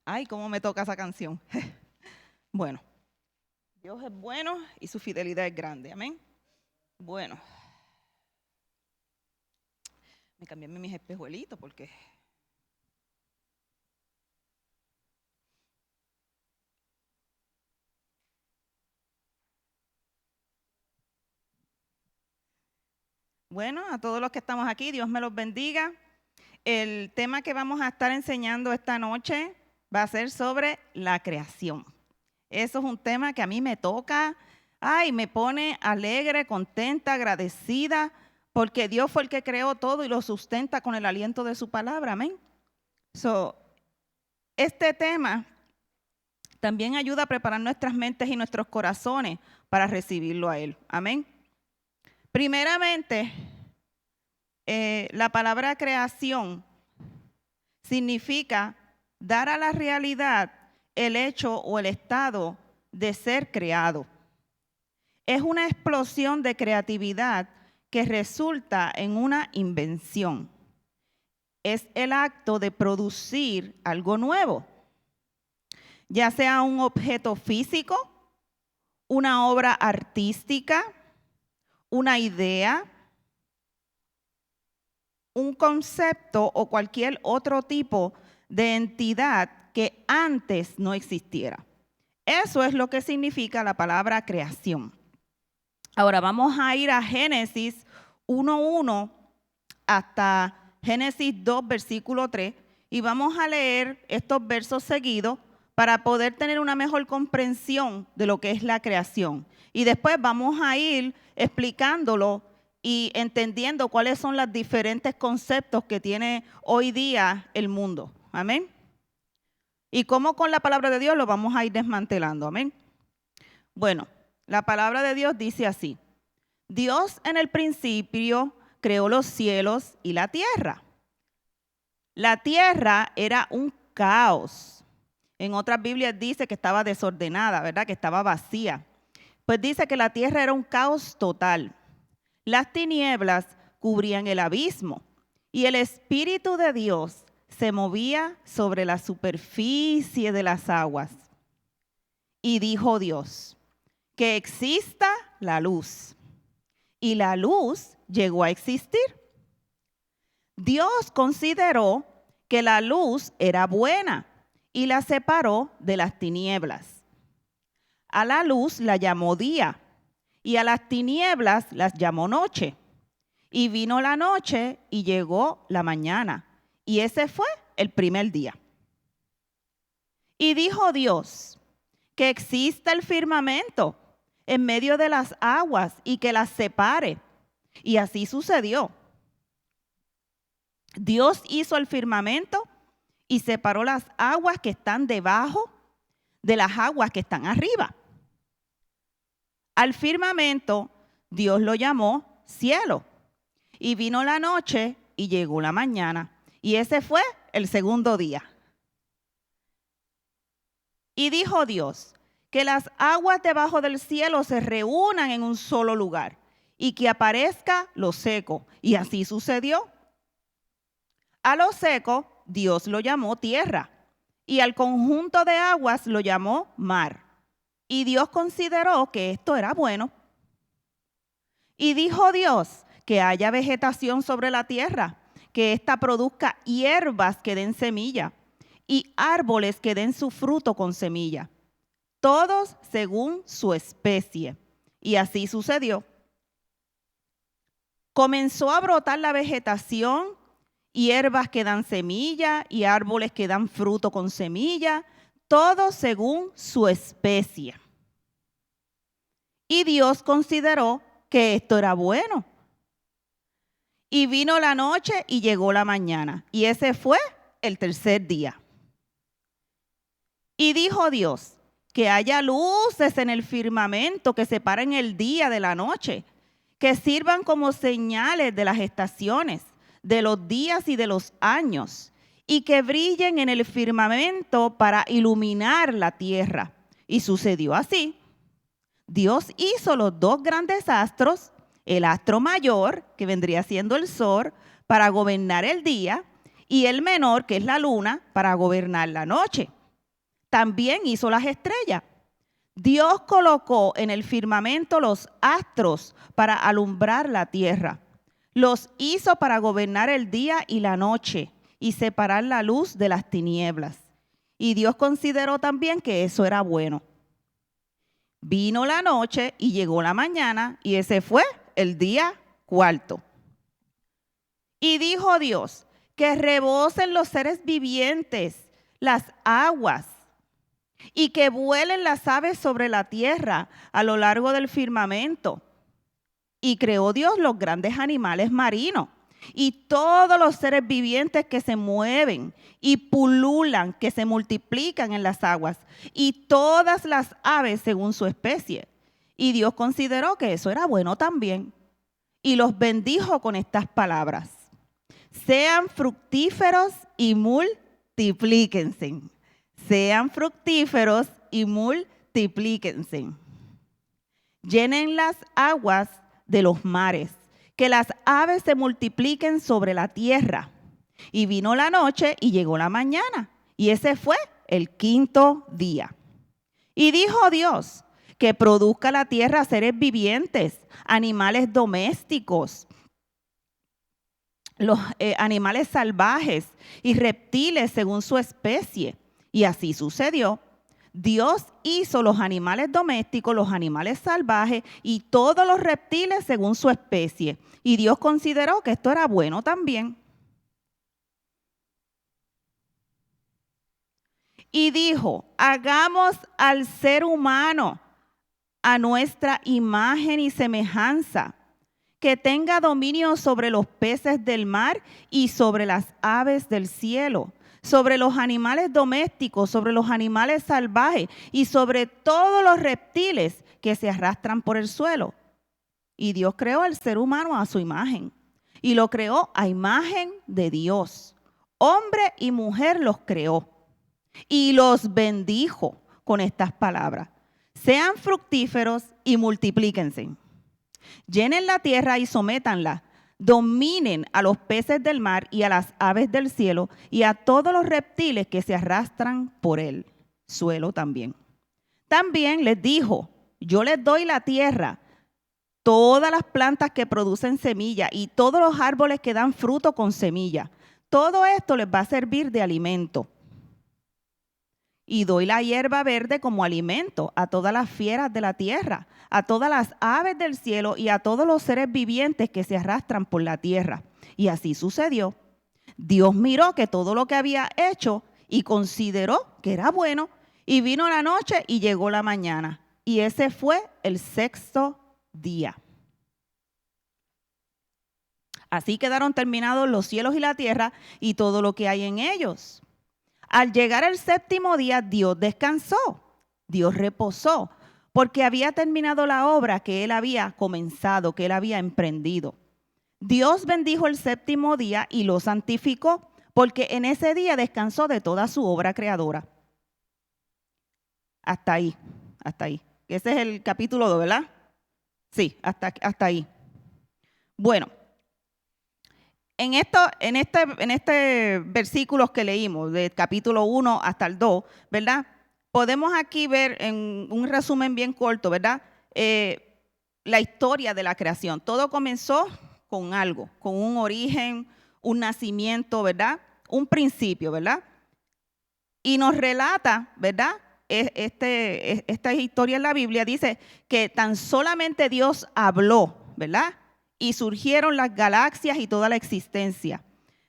Ay, cómo me toca esa canción. Bueno, Dios es bueno y su fidelidad es grande. Amén. Bueno, me cambié mis espejuelitos porque... Bueno, a todos los que estamos aquí, Dios me los bendiga. El tema que vamos a estar enseñando esta noche va a ser sobre la creación. Eso es un tema que a mí me toca, ay, me pone alegre, contenta, agradecida, porque Dios fue el que creó todo y lo sustenta con el aliento de su palabra, amén. Este tema también ayuda a preparar nuestras mentes y nuestros corazones para recibirlo a Él, amén. Primeramente, la palabra creación significa dar a la realidad el hecho o el estado de ser creado. Es una explosión de creatividad que resulta en una invención. Es el acto de producir algo nuevo, ya sea un objeto físico, una obra artística, una idea, un concepto o cualquier otro tipo de entidad que antes no existiera. Eso es lo que significa la palabra creación. Ahora vamos a ir a Génesis 1:1 hasta Génesis 2, versículo 3, y vamos a leer estos versos seguidos para poder tener una mejor comprensión de lo que es la creación. Y después vamos a ir explicándolo y entendiendo cuáles son los diferentes conceptos que tiene hoy día el mundo. Amén. Y cómo con la palabra de Dios lo vamos a ir desmantelando. Amén. Bueno, la palabra de Dios dice así: Dios en el principio creó los cielos y la tierra. La tierra era un caos. En otras Biblias dice que estaba desordenada, ¿verdad? Que estaba vacía. Pues dice que la tierra era un caos total. Las tinieblas cubrían el abismo y el Espíritu de Dios se movía sobre la superficie de las aguas. Y dijo Dios: que exista la luz. Y la luz llegó a existir. Dios consideró que la luz era buena y la separó de las tinieblas. A la luz la llamó día y a las tinieblas las llamó noche. Y vino la noche y llegó la mañana. Y ese fue el primer día. Y dijo Dios: que exista el firmamento en medio de las aguas y que las separe. Y así sucedió. Dios hizo el firmamento y separó las aguas que están debajo de las aguas que están arriba. Al firmamento Dios lo llamó cielo. Y vino la noche y llegó la mañana. Y ese fue el segundo día. Y dijo Dios: que las aguas debajo del cielo se reúnan en un solo lugar y que aparezca lo seco. Y así sucedió. A lo seco Dios lo llamó tierra y al conjunto de aguas lo llamó mar. Y Dios consideró que esto era bueno. Y dijo Dios: que haya vegetación sobre la tierra, que ésta produzca hierbas que den semilla y árboles que den su fruto con semilla, todos según su especie. Y así sucedió. Comenzó a brotar la vegetación, hierbas que dan semilla y árboles que dan fruto con semilla, todos según su especie. Y Dios consideró que esto era bueno. Y vino la noche y llegó la mañana. Y ese fue el tercer día. Y dijo Dios: que haya luces en el firmamento que separen el día de la noche, que sirvan como señales de las estaciones, de los días y de los años, y que brillen en el firmamento para iluminar la tierra. Y sucedió así. Dios hizo los dos grandes astros, el astro mayor, que vendría siendo el sol, para gobernar el día, y el menor, que es la luna, para gobernar la noche. También hizo las estrellas. Dios colocó en el firmamento los astros para alumbrar la tierra. Los hizo para gobernar el día y la noche y separar la luz de las tinieblas. Y Dios consideró también que eso era bueno. Vino la noche y llegó la mañana, y ese fue el día cuarto. Y dijo Dios, que rebosen los seres vivientes, las aguas, y que vuelen las aves sobre la tierra a lo largo del firmamento. Y creó Dios los grandes animales marinos y todos los seres vivientes que se mueven y pululan, que se multiplican en las aguas, y todas las aves según su especie. Y Dios consideró que eso era bueno también, y los bendijo con estas palabras: sean fructíferos y multiplíquense. Sean fructíferos y multiplíquense. Llenen las aguas de los mares, que las aves se multipliquen sobre la tierra. Y vino la noche y llegó la mañana, y ese fue el quinto día. Y dijo Dios, que produzca la tierra seres vivientes, animales domésticos, los animales salvajes y reptiles según su especie. Y así sucedió. Dios hizo los animales domésticos, los animales salvajes y todos los reptiles según su especie. Y Dios consideró que esto era bueno también. Y dijo, hagamos al ser humano a nuestra imagen y semejanza, que tenga dominio sobre los peces del mar y sobre las aves del cielo, sobre los animales domésticos, sobre los animales salvajes y sobre todos los reptiles que se arrastran por el suelo. Y Dios creó al ser humano a su imagen y lo creó a imagen de Dios. Hombre y mujer los creó y los bendijo con estas palabras: sean fructíferos y multiplíquense. Llenen la tierra y sométanla. Dominen a los peces del mar y a las aves del cielo y a todos los reptiles que se arrastran por el suelo también. También les dijo, yo les doy la tierra, todas las plantas que producen semilla y todos los árboles que dan fruto con semilla. Todo esto les va a servir de alimento. Y doy la hierba verde como alimento a todas las fieras de la tierra, a todas las aves del cielo y a todos los seres vivientes que se arrastran por la tierra. Y así sucedió. Dios miró que todo lo que había hecho y consideró que era bueno, y vino la noche y llegó la mañana. Y ese fue el sexto día. Así quedaron terminados los cielos y la tierra y todo lo que hay en ellos. Al llegar el séptimo día, Dios descansó, Dios reposó, porque había terminado la obra que Él había comenzado, que Él había emprendido. Dios bendijo el séptimo día y lo santificó, porque en ese día descansó de toda su obra creadora. Hasta ahí, hasta ahí. Ese es el capítulo 2, ¿verdad? Sí, hasta ahí. Bueno. En este versículos que leímos, del capítulo 1 hasta el 2, ¿verdad? Podemos aquí ver en un resumen bien corto, ¿verdad? La historia de la creación. Todo comenzó con algo, con un origen, un nacimiento, ¿verdad? Un principio, ¿verdad? Y nos relata, ¿verdad? Esta historia en la Biblia dice que tan solamente Dios habló, ¿verdad? Y surgieron las galaxias y toda la existencia.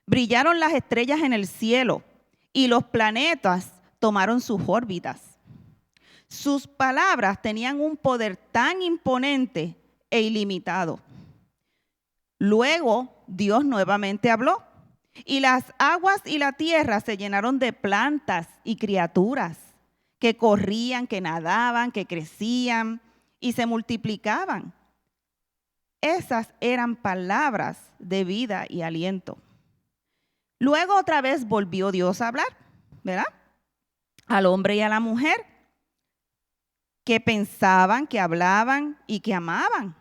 Brillaron las estrellas en el cielo y los planetas tomaron sus órbitas. Sus palabras tenían un poder tan imponente e ilimitado. Luego Dios nuevamente habló y las aguas y la tierra se llenaron de plantas y criaturas que corrían, que nadaban, que crecían y se multiplicaban. Esas eran palabras de vida y aliento. Luego otra vez volvió Dios a hablar, ¿verdad? Al hombre y a la mujer, que pensaban, que hablaban y que amaban.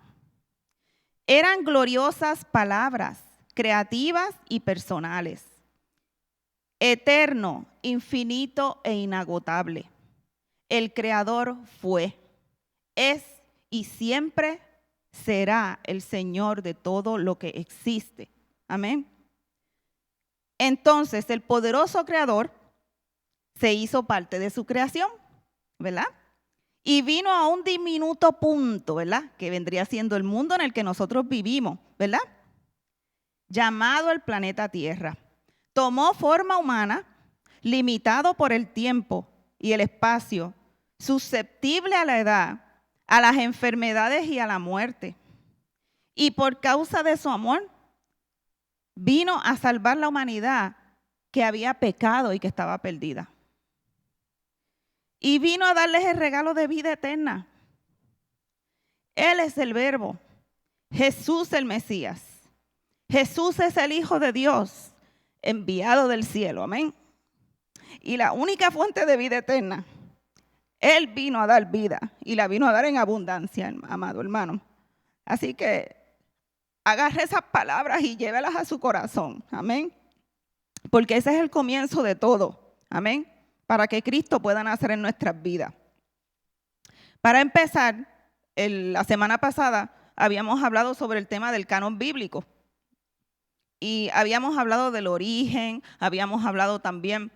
Eran gloriosas palabras, creativas y personales. Eterno, infinito e inagotable. el Creador fue, es y siempre será el Señor de todo lo que existe. Amén. Entonces, el poderoso Creador se hizo parte de su creación, ¿verdad? Y vino a un diminuto punto, ¿verdad? Que vendría siendo el mundo en el que nosotros vivimos, ¿verdad? Llamado el planeta Tierra. Tomó forma humana, limitado por el tiempo y el espacio, susceptible a la edad, a las enfermedades y a la muerte. Y por causa de su amor, vino a salvar la humanidad que había pecado y que estaba perdida. Y vino a darles el regalo de vida eterna. Él es el Verbo, Jesús el Mesías. Jesús es el Hijo de Dios, enviado del cielo, amén. Y la única fuente de vida eterna. Él vino a dar vida y la vino a dar en abundancia, amado hermano. Así que agarre esas palabras y llévelas a su corazón, amén. Porque ese es el comienzo de todo, amén. Para que Cristo pueda nacer en nuestras vidas. Para empezar, la semana pasada habíamos hablado sobre el tema del canon bíblico. Y habíamos hablado del origen, habíamos hablado también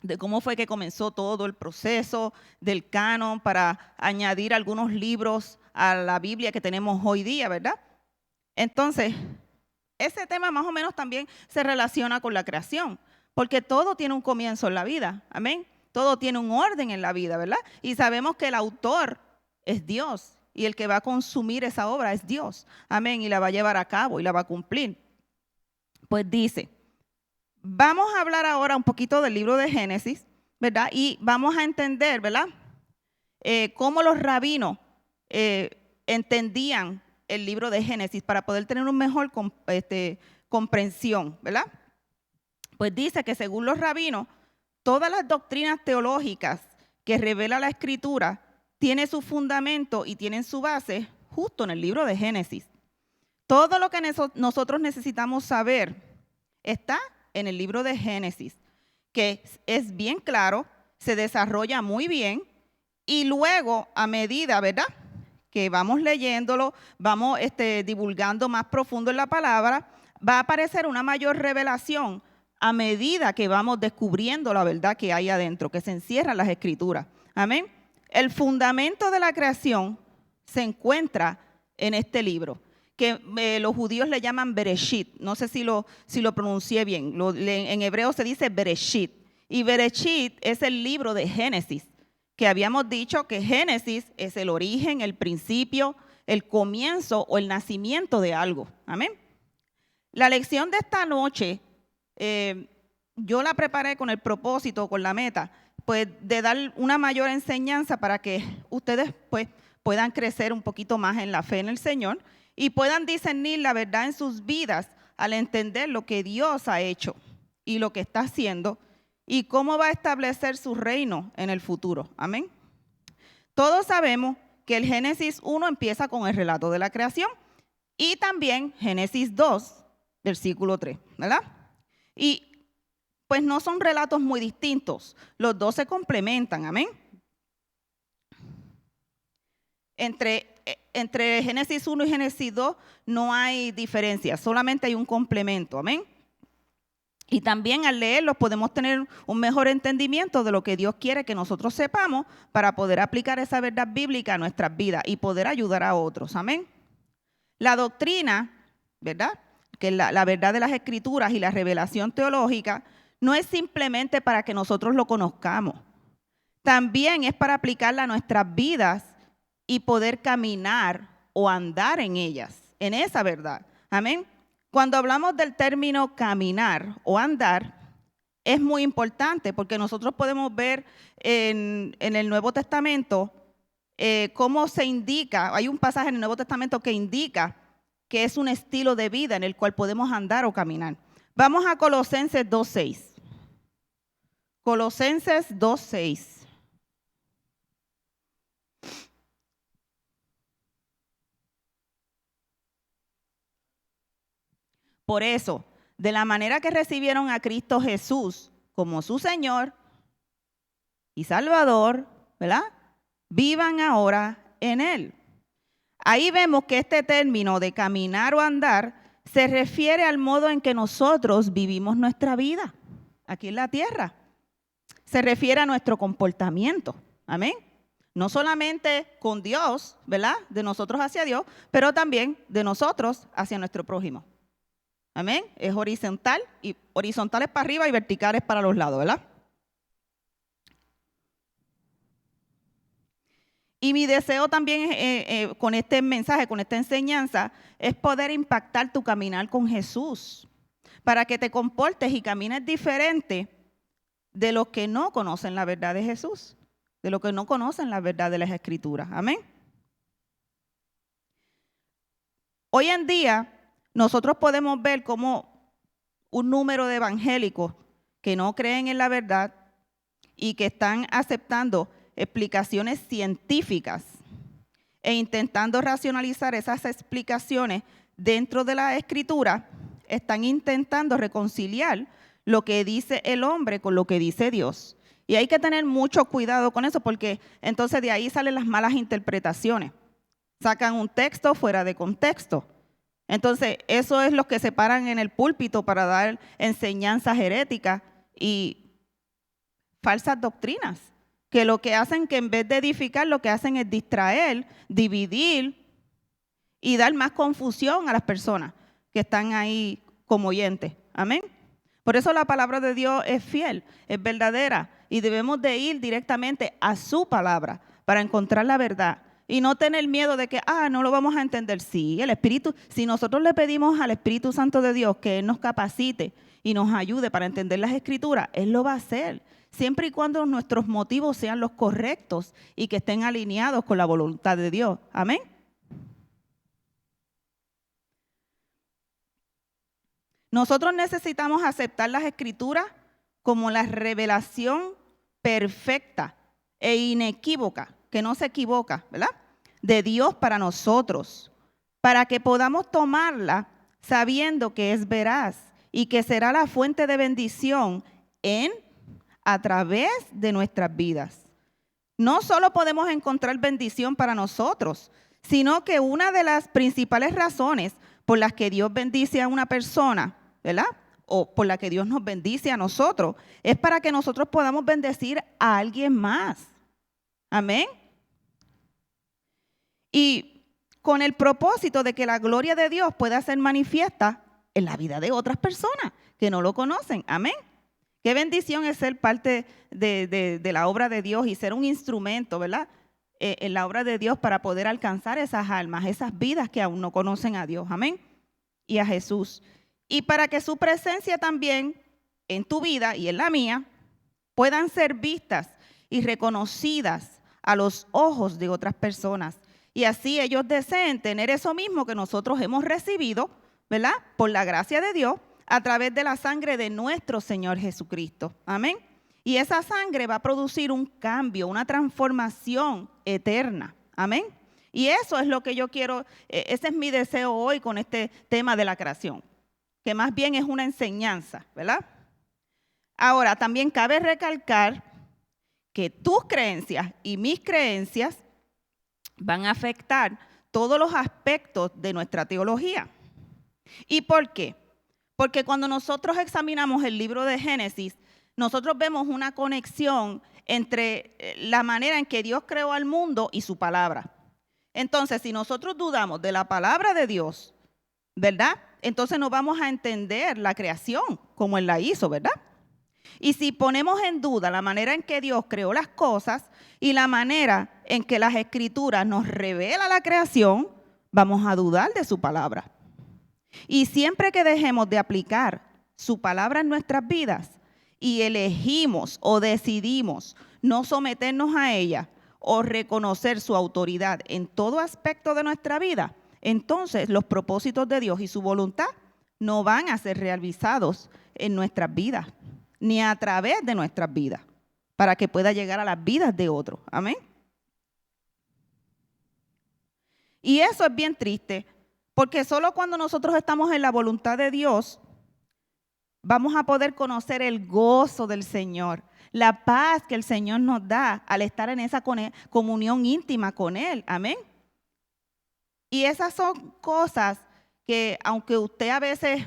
de cómo fue que comenzó todo el proceso del canon para añadir algunos libros a la Biblia que tenemos hoy día, ¿verdad? Entonces, ese tema más o menos también se relaciona con la creación, porque todo tiene un comienzo en la vida, amén. Todo tiene un orden en la vida, ¿verdad? Y sabemos que el autor es Dios y el que va a consumir esa obra es Dios, amén, y la va a llevar a cabo y la va a cumplir. Pues dice, vamos a hablar ahora un poquito del libro de Génesis, ¿verdad? Y vamos a entender, ¿verdad? Cómo los rabinos entendían el libro de Génesis para poder tener una mejor comprensión, ¿verdad? Pues dice que según los rabinos, todas las doctrinas teológicas que revela la Escritura tienen su fundamento y tienen su base justo en el libro de Génesis. Todo lo que nosotros necesitamos saber está en el libro de Génesis, que es bien claro, se desarrolla muy bien y luego a medida, ¿verdad?, que vamos leyéndolo, vamos divulgando más profundo en la palabra, va a aparecer una mayor revelación a medida que vamos descubriendo la verdad que hay adentro, que se encierra en las Escrituras. Amén. El fundamento de la creación se encuentra en este libro, que los judíos le llaman Bereshit. No sé si lo pronuncié bien. En hebreo se dice Bereshit. Y Bereshit es el libro de Génesis, que habíamos dicho que Génesis es el origen, el principio, el comienzo o el nacimiento de algo. Amén. La lección de esta noche, yo la preparé con el propósito, con la meta, pues de dar una mayor enseñanza para que ustedes pues puedan crecer un poquito más en la fe en el Señor y puedan discernir la verdad en sus vidas al entender lo que Dios ha hecho y lo que está haciendo y cómo va a establecer su reino en el futuro. Amén. Todos sabemos que el Génesis 1 empieza con el relato de la creación y también Génesis 2, versículo 3, ¿verdad? Y pues no son relatos muy distintos, los dos se complementan, amén. Entre Génesis 1 y Génesis 2 no hay diferencia, solamente hay un complemento, amén. Y también al leerlos podemos tener un mejor entendimiento de lo que Dios quiere que nosotros sepamos para poder aplicar esa verdad bíblica a nuestras vidas y poder ayudar a otros, amén. La doctrina, ¿verdad?, que la verdad de las Escrituras y la revelación teológica no es simplemente para que nosotros lo conozcamos, también es para aplicarla a nuestras vidas y poder caminar o andar en ellas, en esa verdad. Amén. Cuando hablamos del término caminar o andar, es muy importante porque nosotros podemos ver en el Nuevo Testamento cómo se indica, hay un pasaje en el Nuevo Testamento que indica que es un estilo de vida en el cual podemos andar o caminar. Vamos a Colosenses 2:6. Colosenses 2:6. Por eso, de la manera que recibieron a Cristo Jesús como su Señor y Salvador, ¿verdad? Vivan ahora en Él. Ahí vemos que este término de caminar o andar se refiere al modo en que nosotros vivimos nuestra vida aquí en la tierra. Se refiere a nuestro comportamiento. Amén. No solamente con Dios, ¿verdad? De nosotros hacia Dios, pero también de nosotros hacia nuestro prójimo. Amén. Es horizontal, y horizontales para arriba y verticales para los lados, ¿verdad? Y mi deseo también con este mensaje, con esta enseñanza, es poder impactar tu caminar con Jesús, para que te comportes y camines diferente de los que no conocen la verdad de Jesús, de los que no conocen la verdad de las Escrituras. Amén. Hoy en día, nosotros podemos ver cómo un número de evangélicos que no creen en la verdad y que están aceptando explicaciones científicas e intentando racionalizar esas explicaciones dentro de la Escritura, están intentando reconciliar lo que dice el hombre con lo que dice Dios. Y hay que tener mucho cuidado con eso, porque entonces de ahí salen las malas interpretaciones. Sacan un texto fuera de contexto. Entonces, eso es lo que se paran en el púlpito para dar enseñanzas heréticas y falsas doctrinas, que lo que hacen, que en vez de edificar, lo que hacen es distraer, dividir y dar más confusión a las personas que están ahí como oyentes. Amén. Por eso la palabra de Dios es fiel, es verdadera, y debemos de ir directamente a su palabra para encontrar la verdad y no tener miedo de que, no lo vamos a entender. Sí, el Espíritu, si nosotros le pedimos al Espíritu Santo de Dios que Él nos capacite y nos ayude para entender las Escrituras, Él lo va a hacer, siempre y cuando nuestros motivos sean los correctos y que estén alineados con la voluntad de Dios. Amén. Nosotros necesitamos aceptar las Escrituras como la revelación perfecta e inequívoca, que no se equivoca, ¿verdad?, de Dios para nosotros, para que podamos tomarla sabiendo que es veraz y que será la fuente de bendición a través de nuestras vidas. No solo podemos encontrar bendición para nosotros, sino que una de las principales razones por las que Dios bendice a una persona, ¿verdad?, o por la que Dios nos bendice a nosotros, es para que nosotros podamos bendecir a alguien más. Amén. Y con el propósito de que la gloria de Dios pueda ser manifiesta en la vida de otras personas que no lo conocen. Amén. Qué bendición es ser parte de la obra de Dios y ser un instrumento, ¿verdad?, en la obra de Dios para poder alcanzar esas almas, esas vidas que aún no conocen a Dios. Amén. Y a Jesús. Y para que su presencia también en tu vida y en la mía puedan ser vistas y reconocidas a los ojos de otras personas. Y así ellos deseen tener eso mismo que nosotros hemos recibido, ¿verdad?, por la gracia de Dios, a través de la sangre de nuestro Señor Jesucristo. Amén. Y esa sangre va a producir un cambio, una transformación eterna. Amén. Y eso es lo que yo quiero, ese es mi deseo hoy con este tema de la creación, que más bien es una enseñanza, ¿verdad? Ahora, también cabe recalcar que tus creencias y mis creencias van a afectar todos los aspectos de nuestra teología. ¿Y por qué? Porque cuando nosotros examinamos el libro de Génesis, nosotros vemos una conexión entre la manera en que Dios creó al mundo y su palabra. Entonces, si nosotros dudamos de la palabra de Dios, ¿verdad?, entonces no vamos a entender la creación como Él la hizo, ¿verdad? Y si ponemos en duda la manera en que Dios creó las cosas y la manera en que las Escrituras nos revela la creación, vamos a dudar de su palabra. Y siempre que dejemos de aplicar su palabra en nuestras vidas y elegimos o decidimos no someternos a ella o reconocer su autoridad en todo aspecto de nuestra vida, entonces los propósitos de Dios y su voluntad no van a ser realizados en nuestras vidas, ni a través de nuestras vidas, para que pueda llegar a las vidas de otros. Amén. Y eso es bien triste, porque solo cuando nosotros estamos en la voluntad de Dios, vamos a poder conocer el gozo del Señor, la paz que el Señor nos da al estar en esa comunión íntima con Él. Amén. Y esas son cosas que aunque usted a veces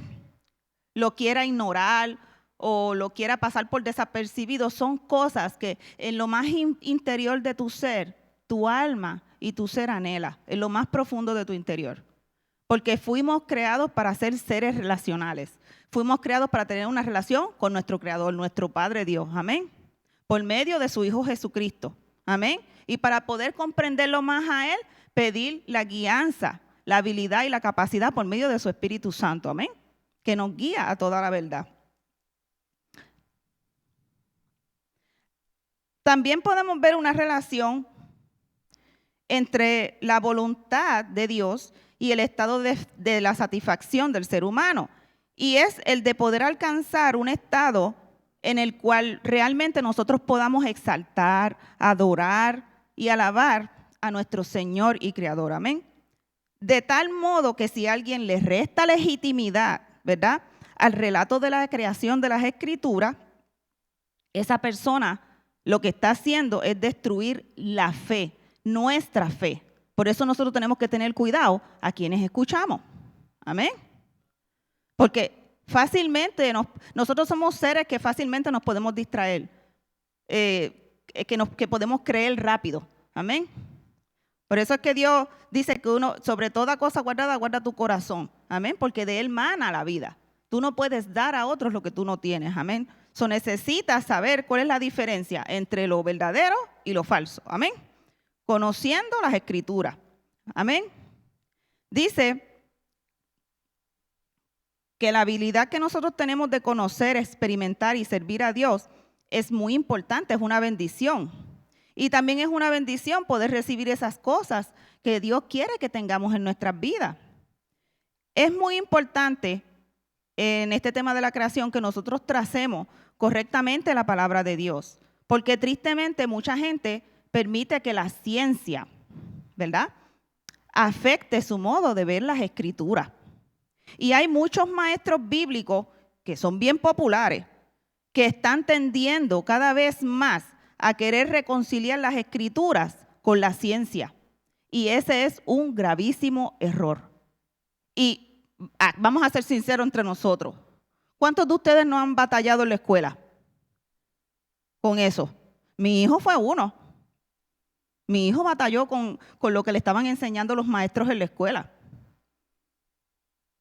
lo quiera ignorar o lo quiera pasar por desapercibido, son cosas que en lo más interior de tu ser, tu alma y tu ser anhela, en lo más profundo de tu interior. Porque fuimos creados para ser seres relacionales. Fuimos creados para tener una relación con nuestro Creador, nuestro Padre Dios. Amén. Por medio de su Hijo Jesucristo. Amén. Y para poder comprenderlo más a Él, pedir la guianza, la habilidad y la capacidad por medio de su Espíritu Santo. Amén. Que nos guía a toda la verdad. También podemos ver una relación entre la voluntad de Dios y el estado de la satisfacción del ser humano. Y es el de poder alcanzar un estado en el cual realmente nosotros podamos exaltar, adorar y alabar a nuestro Señor y Creador. Amén. De tal modo que si alguien le resta legitimidad, ¿verdad?, al relato de la creación de las Escrituras, esa persona lo que está haciendo es destruir la fe, nuestra fe. Por eso nosotros tenemos que tener cuidado a quienes escuchamos. Amén. Porque fácilmente, nosotros somos seres que fácilmente nos podemos distraer, que podemos creer rápido. Amén. Por eso es que Dios dice que uno, sobre toda cosa guardada, guarda tu corazón. Amén. Porque de él mana la vida. Tú no puedes dar a otros lo que tú no tienes. Amén. Necesitas saber cuál es la diferencia entre lo verdadero y lo falso. Amén. Conociendo las Escrituras. Amén. Dice que la habilidad que nosotros tenemos de conocer, experimentar y servir a Dios es muy importante, es una bendición. Y también es una bendición poder recibir esas cosas que Dios quiere que tengamos en nuestras vidas. Es muy importante en este tema de la creación que nosotros tracemos correctamente la palabra de Dios, porque tristemente mucha gente permite que la ciencia, ¿verdad?, afecte su modo de ver las Escrituras. Y hay muchos maestros bíblicos que son bien populares, que están tendiendo cada vez más a querer reconciliar las Escrituras con la ciencia. Y ese es un gravísimo error. Y vamos a ser sinceros entre nosotros. ¿Cuántos de ustedes no han batallado en la escuela con eso? Mi hijo fue uno. Mi hijo batalló con lo que le estaban enseñando los maestros en la escuela,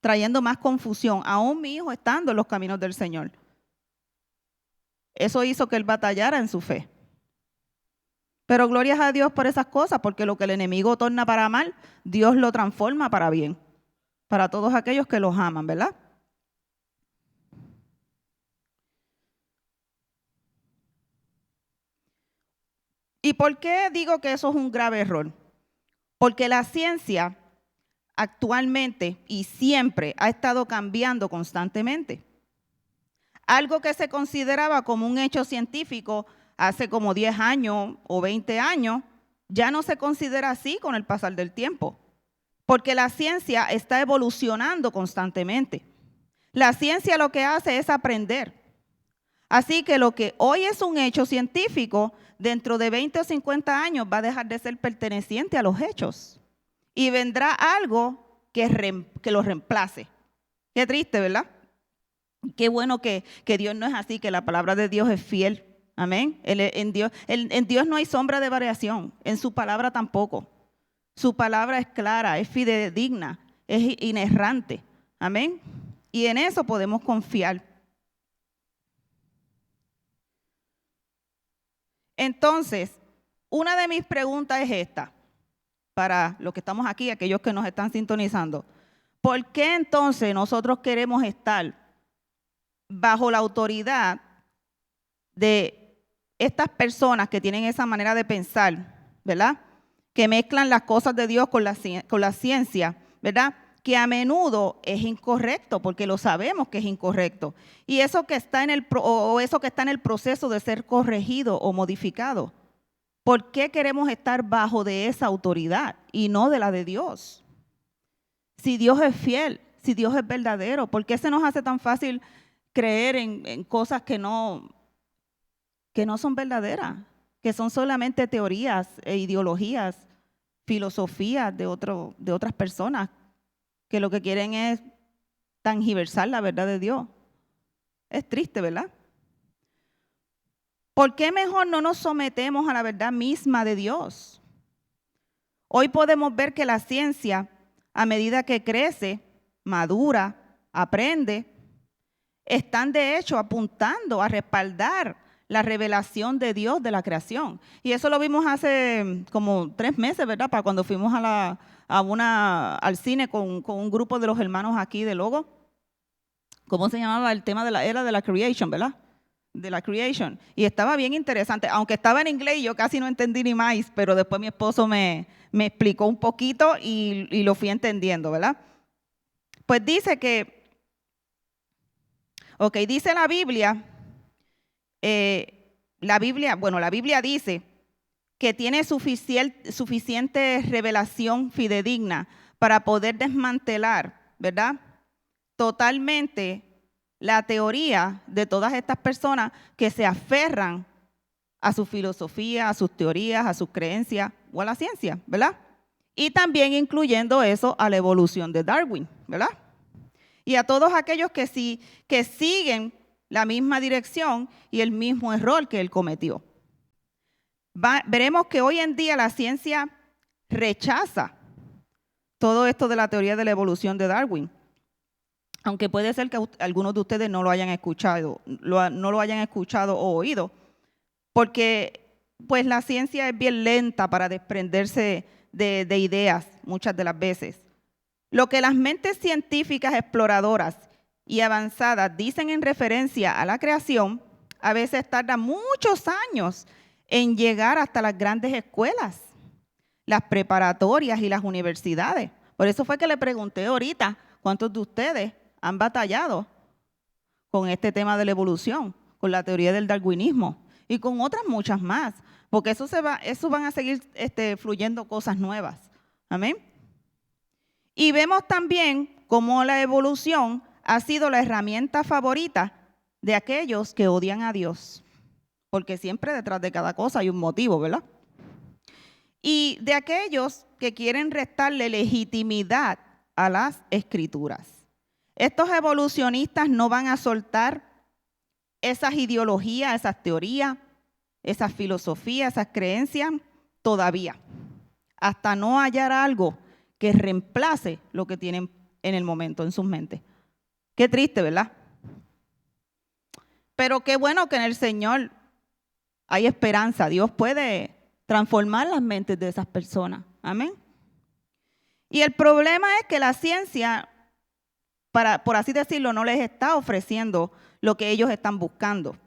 trayendo más confusión, aún mi hijo estando en los caminos del Señor. Eso hizo que él batallara en su fe. Pero glorias a Dios por esas cosas, porque lo que el enemigo torna para mal, Dios lo transforma para bien, para todos aquellos que los aman, ¿verdad? ¿Y por qué digo que eso es un grave error? Porque la ciencia actualmente y siempre ha estado cambiando constantemente. Algo que se consideraba como un hecho científico hace como 10 años o 20 años, ya no se considera así con el pasar del tiempo, porque la ciencia está evolucionando constantemente. La ciencia lo que hace es aprender. Así que lo que hoy es un hecho científico, dentro de 20 o 50 años va a dejar de ser perteneciente a los hechos. Y vendrá algo que lo reemplace. Qué triste, ¿verdad? Qué bueno que Dios no es así, que la palabra de Dios es fiel. Amén. En Dios no hay sombra de variación, en su palabra tampoco. Su palabra es clara, es fidedigna, es inerrante. Amén. Y en eso podemos confiar. Entonces, una de mis preguntas es esta, para los que estamos aquí, aquellos que nos están sintonizando. ¿Por qué entonces nosotros queremos estar bajo la autoridad de estas personas que tienen esa manera de pensar, ¿verdad?, que mezclan las cosas de Dios con la ciencia, ¿verdad?, que a menudo es incorrecto, porque lo sabemos que es incorrecto, y eso que está en el proceso de ser corregido o modificado? ¿Por qué queremos estar bajo de esa autoridad y no de la de Dios? Si Dios es fiel, si Dios es verdadero, ¿por qué se nos hace tan fácil creer en cosas que no que no son verdaderas, que son solamente teorías e ideologías, filosofías de otras personas que lo que quieren es tangiversar la verdad de Dios. Es triste, ¿verdad? ¿Por qué mejor no nos sometemos a la verdad misma de Dios? Hoy podemos ver que la ciencia, a medida que crece, madura, aprende, están de hecho apuntando a respaldar la revelación de Dios de la creación. Y eso lo vimos hace como 3 meses, ¿verdad? Para cuando fuimos al cine con un grupo de los hermanos aquí de Logo. ¿Cómo se llamaba? El tema de la era de la creation, ¿verdad? De la creation. Y estaba bien interesante, aunque estaba en inglés y yo casi no entendí ni más, pero después mi esposo me explicó un poquito y lo fui entendiendo, ¿verdad? Pues dice dice la Biblia, la Biblia dice que tiene suficiente revelación fidedigna para poder desmantelar, ¿verdad? Totalmente la teoría de todas estas personas que se aferran a su filosofía, a sus teorías, a sus creencias o a la ciencia, ¿verdad? Y también incluyendo eso a la evolución de Darwin, ¿verdad? Y a todos aquellos que siguen la misma dirección y el mismo error que él cometió. Veremos que hoy en día la ciencia rechaza todo esto de la teoría de la evolución de Darwin. Aunque puede ser que algunos de ustedes no lo hayan escuchado, no lo hayan escuchado o oído, porque pues la ciencia es bien lenta para desprenderse de ideas muchas de las veces. Lo que las mentes científicas exploradoras y avanzadas dicen en referencia a la creación, a veces tarda muchos años en llegar hasta las grandes escuelas, las preparatorias y las universidades. Por eso fue que le pregunté ahorita, ¿cuántos de ustedes han batallado con este tema de la evolución, con la teoría del darwinismo y con otras muchas más? Porque eso van a seguir fluyendo cosas nuevas. Amén. Y vemos también cómo la evolución ha sido la herramienta favorita de aquellos que odian a Dios. Porque siempre detrás de cada cosa hay un motivo, ¿verdad? Y de aquellos que quieren restarle legitimidad a las Escrituras. Estos evolucionistas no van a soltar esas ideologías, esas teorías, esas filosofías, esas creencias todavía, hasta no hallar algo que reemplace lo que tienen en el momento en sus mentes. Qué triste, ¿verdad? Pero qué bueno que en el Señor hay esperanza. Dios puede transformar las mentes de esas personas. Amén. Y el problema es que la ciencia, por así decirlo, no les está ofreciendo lo que ellos están buscando.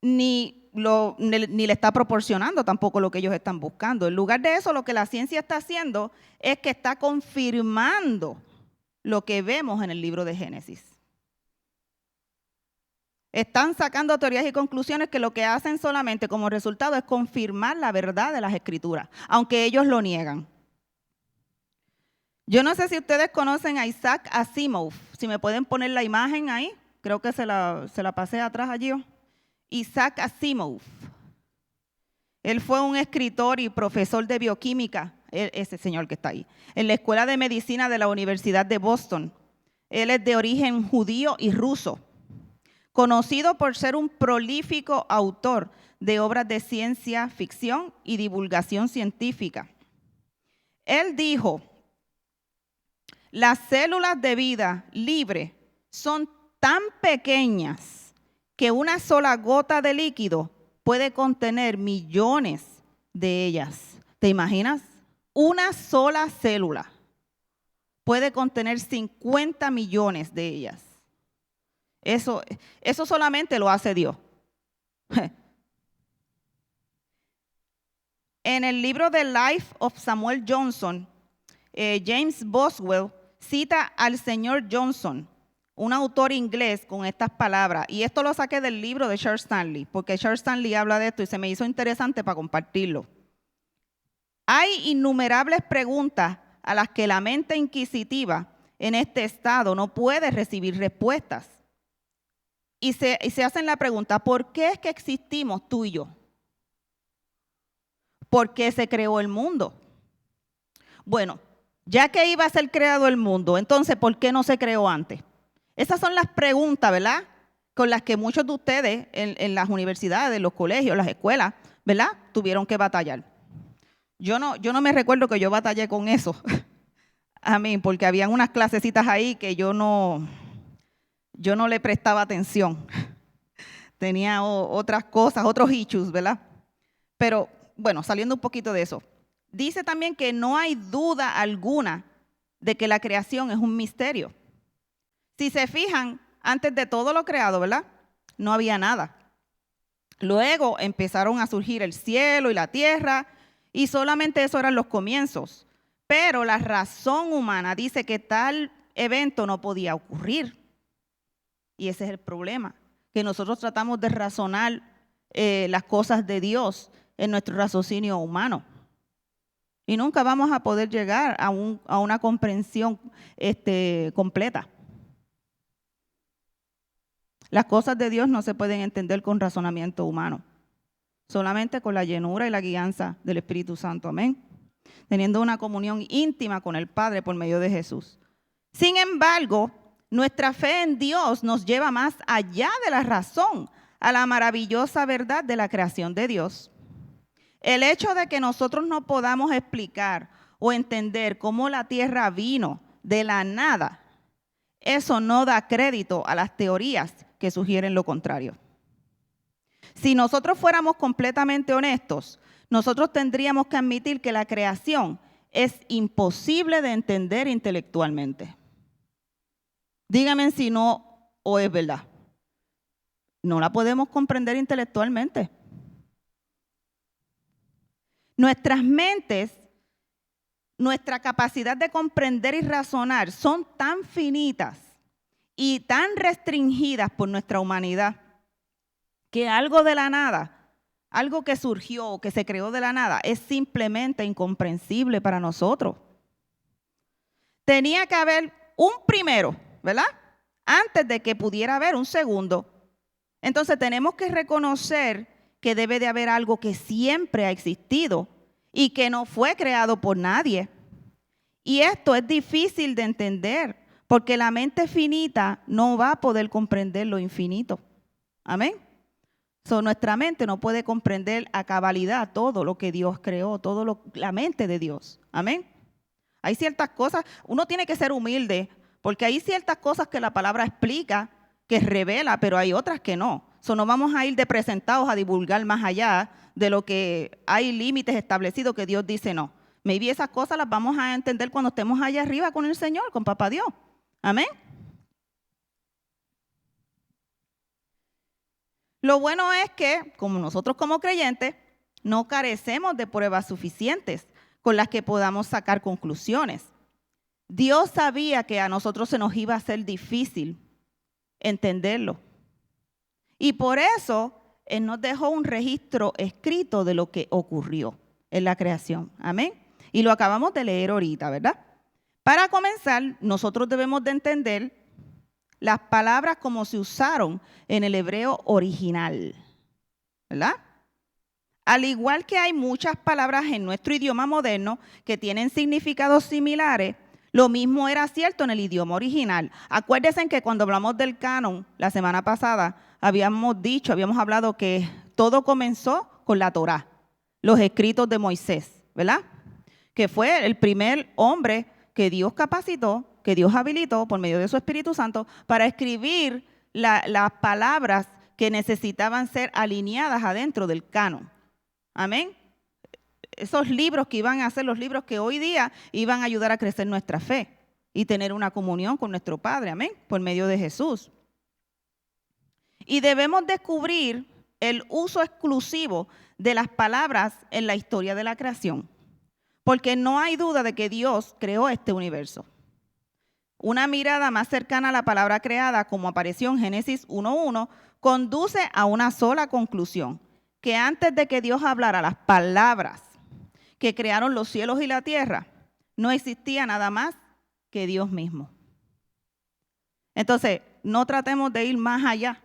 Ni le está proporcionando tampoco lo que ellos están buscando. En lugar de eso, lo que la ciencia está haciendo es que está confirmando lo que vemos en el libro de Génesis. Están sacando teorías y conclusiones que lo que hacen solamente como resultado es confirmar la verdad de las Escrituras, aunque ellos lo niegan. Yo no sé si ustedes conocen a Isaac Asimov. Si me pueden poner la imagen ahí, creo que se la pasé atrás allí. Isaac Asimov. Él fue un escritor y profesor de bioquímica, ese señor que está ahí, en la Escuela de Medicina de la Universidad de Boston. Él es de origen judío y ruso, conocido por ser un prolífico autor de obras de ciencia ficción y divulgación científica. Él dijo: las células de vida libre son tan pequeñas que una sola gota de líquido puede contener millones de ellas. ¿Te imaginas? Una sola célula puede contener 50 millones de ellas. Eso solamente lo hace Dios. En el libro The Life of Samuel Johnson, James Boswell cita al señor Johnson, un autor inglés, con estas palabras. Y esto lo saqué del libro de Charles Stanley, porque Charles Stanley habla de esto y se me hizo interesante para compartirlo. Hay innumerables preguntas a las que la mente inquisitiva en este estado no puede recibir respuestas. y se hacen la pregunta, ¿por qué es que existimos tú y yo? ¿Por qué se creó el mundo? Bueno, ya que iba a ser creado el mundo, entonces, ¿por qué no se creó antes? Esas son las preguntas, ¿verdad? Con las que muchos de ustedes en las universidades, los colegios, las escuelas, ¿verdad? Tuvieron que batallar. Yo no me recuerdo que yo batallé con eso. A mí, porque habían unas clasecitas ahí que yo no le prestaba atención. Tenía otras cosas, otros issues, ¿verdad? Pero bueno, saliendo un poquito de eso. Dice también que no hay duda alguna de que la creación es un misterio. Si se fijan, antes de todo lo creado, ¿verdad? No había nada. Luego empezaron a surgir el cielo y la tierra, y solamente eso eran los comienzos. Pero la razón humana dice que tal evento no podía ocurrir. Y ese es el problema, que nosotros tratamos de razonar las cosas de Dios en nuestro raciocinio humano. Y nunca vamos a poder llegar a una comprensión completa. Las cosas de Dios no se pueden entender con razonamiento humano, solamente con la llenura y la guianza del Espíritu Santo, amén. Teniendo una comunión íntima con el Padre por medio de Jesús. Sin embargo, nuestra fe en Dios nos lleva más allá de la razón, a la maravillosa verdad de la creación de Dios. El hecho de que nosotros no podamos explicar o entender cómo la tierra vino de la nada, eso no da crédito a las teorías que sugieren lo contrario. Si nosotros fuéramos completamente honestos, nosotros tendríamos que admitir que la creación es imposible de entender intelectualmente. Díganme si no o es verdad. No la podemos comprender intelectualmente. Nuestras mentes, nuestra capacidad de comprender y razonar son tan finitas y tan restringidas por nuestra humanidad que algo de la nada, algo que surgió o que se creó de la nada, es simplemente incomprensible para nosotros. Tenía que haber un primero, ¿verdad? Antes de que pudiera haber un segundo. Entonces tenemos que reconocer que debe de haber algo que siempre ha existido y que no fue creado por nadie. Y esto es difícil de entender porque la mente finita no va a poder comprender lo infinito. Amén. Nuestra mente no puede comprender a cabalidad todo lo que Dios creó, la mente de Dios. Amén. Hay ciertas cosas, uno tiene que ser humilde porque hay ciertas cosas que la palabra explica, que revela, pero hay otras que no. No vamos a ir de presentados a divulgar más allá de lo que hay límites establecidos que Dios dice no. Maybe esas cosas las vamos a entender cuando estemos allá arriba con el Señor, con Papá Dios. Amén. Lo bueno es que, como nosotros como creyentes, no carecemos de pruebas suficientes con las que podamos sacar conclusiones. Dios sabía que a nosotros se nos iba a ser difícil entenderlo. Y por eso Él nos dejó un registro escrito de lo que ocurrió en la creación. Amén. Y lo acabamos de leer ahorita, ¿verdad? Para comenzar, nosotros debemos de entender las palabras como se usaron en el hebreo original, ¿verdad? Al igual que hay muchas palabras en nuestro idioma moderno que tienen significados similares, lo mismo era cierto en el idioma original. Acuérdense que cuando hablamos del canon la semana pasada, habíamos hablado que todo comenzó con la Torá, los escritos de Moisés, ¿verdad? Que fue el primer hombre que Dios capacitó, que Dios habilitó por medio de su Espíritu Santo para escribir las palabras que necesitaban ser alineadas adentro del canon. Amén. Esos libros que iban a ser los libros que hoy día iban a ayudar a crecer nuestra fe y tener una comunión con nuestro Padre, amén, por medio de Jesús. Y debemos descubrir el uso exclusivo de las palabras en la historia de la creación, porque no hay duda de que Dios creó este universo. Una mirada más cercana a la palabra creada, como apareció en Génesis 1:1, conduce a una sola conclusión, que antes de que Dios hablara las palabras que crearon los cielos y la tierra, no existía nada más que Dios mismo. Entonces, no tratemos de ir más allá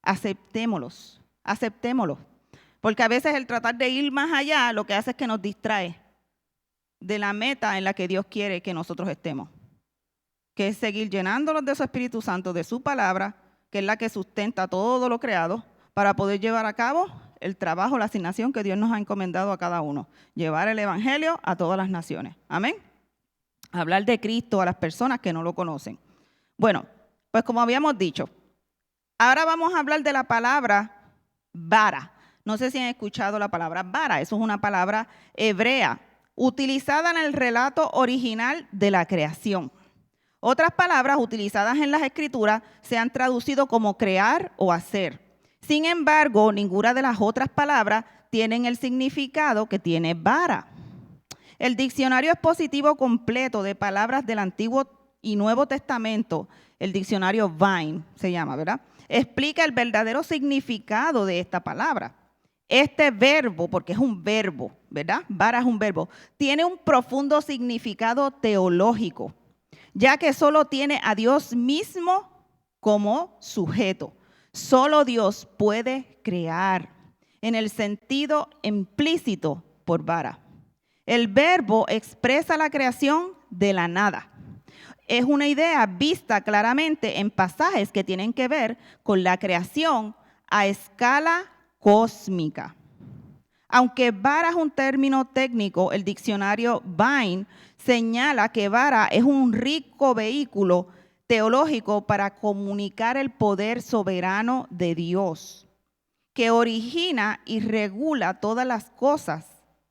aceptémoslos, aceptémoslos. Porque a veces el tratar de ir más allá lo que hace es que nos distrae de la meta en la que Dios quiere que nosotros estemos, que es seguir llenándolos de su Espíritu Santo, de su palabra, que es la que sustenta todo lo creado, para poder llevar a cabo el trabajo, la asignación que Dios nos ha encomendado a cada uno, llevar el Evangelio a todas las naciones. Amén. Hablar de Cristo a las personas que no lo conocen. Bueno, pues como habíamos dicho, ahora vamos a hablar de la palabra vara. No sé si han escuchado la palabra vara. Eso es una palabra hebrea utilizada en el relato original de la creación. Otras palabras utilizadas en las Escrituras se han traducido como crear o hacer. Sin embargo, ninguna de las otras palabras tienen el significado que tiene vara. El diccionario expositivo completo de palabras del Antiguo y Nuevo Testamento, el diccionario Vine se llama, ¿verdad?, explica el verdadero significado de esta palabra. Este verbo, porque es un verbo, ¿verdad? Vara es un verbo, tiene un profundo significado teológico, ya que solo tiene a Dios mismo como sujeto. Solo Dios puede crear en el sentido implícito por vara. El verbo expresa la creación de la nada. Es una idea vista claramente en pasajes que tienen que ver con la creación a escala cósmica. Aunque vara es un término técnico, el diccionario Vine señala que vara es un rico vehículo teológico para comunicar el poder soberano de Dios, que origina y regula todas las cosas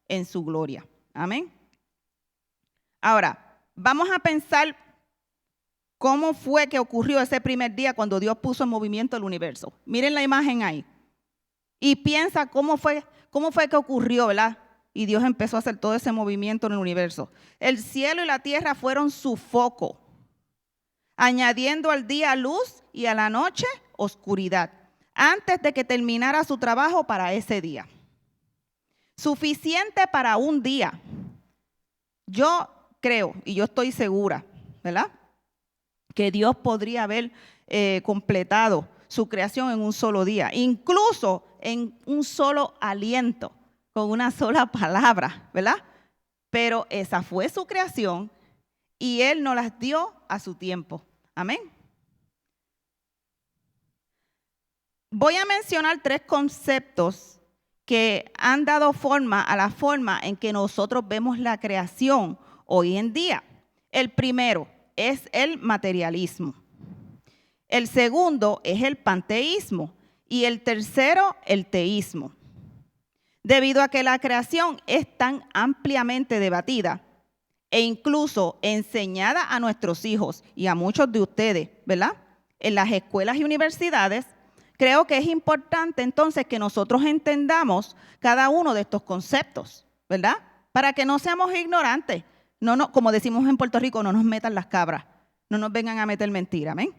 en su gloria. Amén. Ahora, vamos a pensar cómo fue que ocurrió ese primer día cuando Dios puso en movimiento el universo. Miren la imagen ahí. Y piensa cómo fue que ocurrió, ¿verdad? Y Dios empezó a hacer todo ese movimiento en el universo. El cielo y la tierra fueron su foco, añadiendo al día luz y a la noche oscuridad, antes de que terminara su trabajo para ese día. Suficiente para un día. Yo creo, y yo estoy segura, ¿verdad?, que Dios podría haber completado su creación en un solo día, incluso en un solo aliento, con una sola palabra, ¿verdad? Pero esa fue su creación y Él nos las dio a su tiempo. Amén. Voy a mencionar 3 conceptos que han dado forma a la forma en que nosotros vemos la creación hoy en día. El primero es el materialismo. El segundo es el panteísmo. Y el tercero, el teísmo. Debido a que la creación es tan ampliamente debatida e incluso enseñada a nuestros hijos y a muchos de ustedes, ¿verdad?, en las escuelas y universidades, creo que es importante entonces que nosotros entendamos cada uno de estos conceptos, ¿verdad?, para que no seamos ignorantes. No, como decimos en Puerto Rico, no nos metan las cabras, no nos vengan a meter mentira, ¿amén?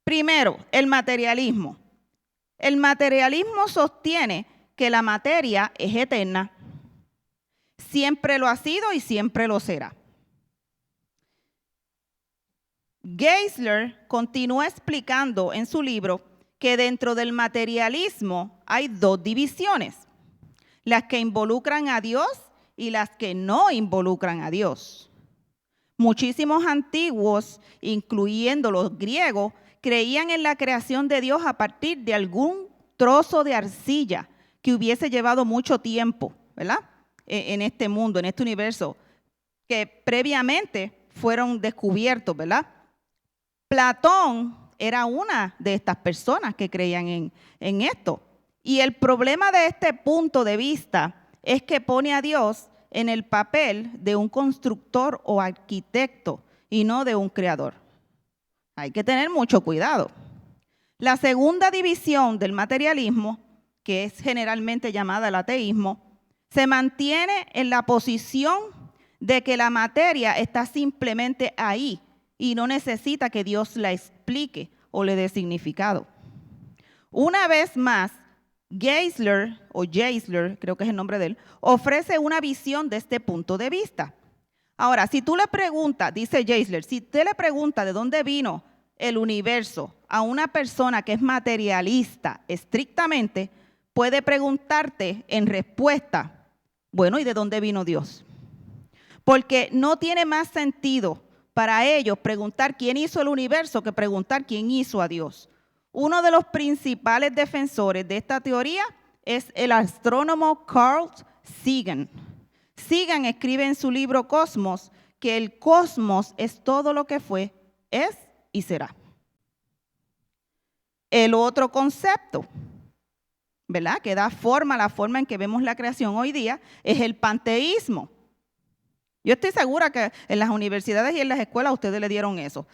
Primero, el materialismo. El materialismo sostiene que la materia es eterna. Siempre lo ha sido y siempre lo será. Geisler continúa explicando en su libro que dentro del materialismo hay 2 divisiones, las que involucran a Dios y las que no involucran a Dios. Muchísimos antiguos, incluyendo los griegos, creían en la creación de Dios a partir de algún trozo de arcilla que hubiese llevado mucho tiempo, ¿verdad?, en este mundo, en este universo, que previamente fueron descubiertos, ¿verdad? Platón era una de estas personas que creían en esto. Y el problema de este punto de vista es que pone a Dios en el papel de un constructor o arquitecto y no de un creador. Hay que tener mucho cuidado. La segunda división del materialismo, que es generalmente llamada el ateísmo, se mantiene en la posición de que la materia está simplemente ahí y no necesita que Dios la explique o le dé significado. Una vez más, Geisler, creo que es el nombre de él, ofrece una visión de este punto de vista. Ahora, si tú le preguntas, dice Geisler, si usted le pregunta de dónde vino el universo a una persona que es materialista estrictamente, puede preguntarte en respuesta, bueno, ¿y de dónde vino Dios? Porque no tiene más sentido para ellos preguntar quién hizo el universo que preguntar quién hizo a Dios. Uno de los principales defensores de esta teoría es el astrónomo Carl Sagan. Sagan escribe en su libro Cosmos que el cosmos es todo lo que fue, es y será. El otro concepto, ¿verdad?, que da forma a la forma en que vemos la creación hoy día, es el panteísmo. Yo estoy segura que en las universidades y en las escuelas ustedes le dieron eso.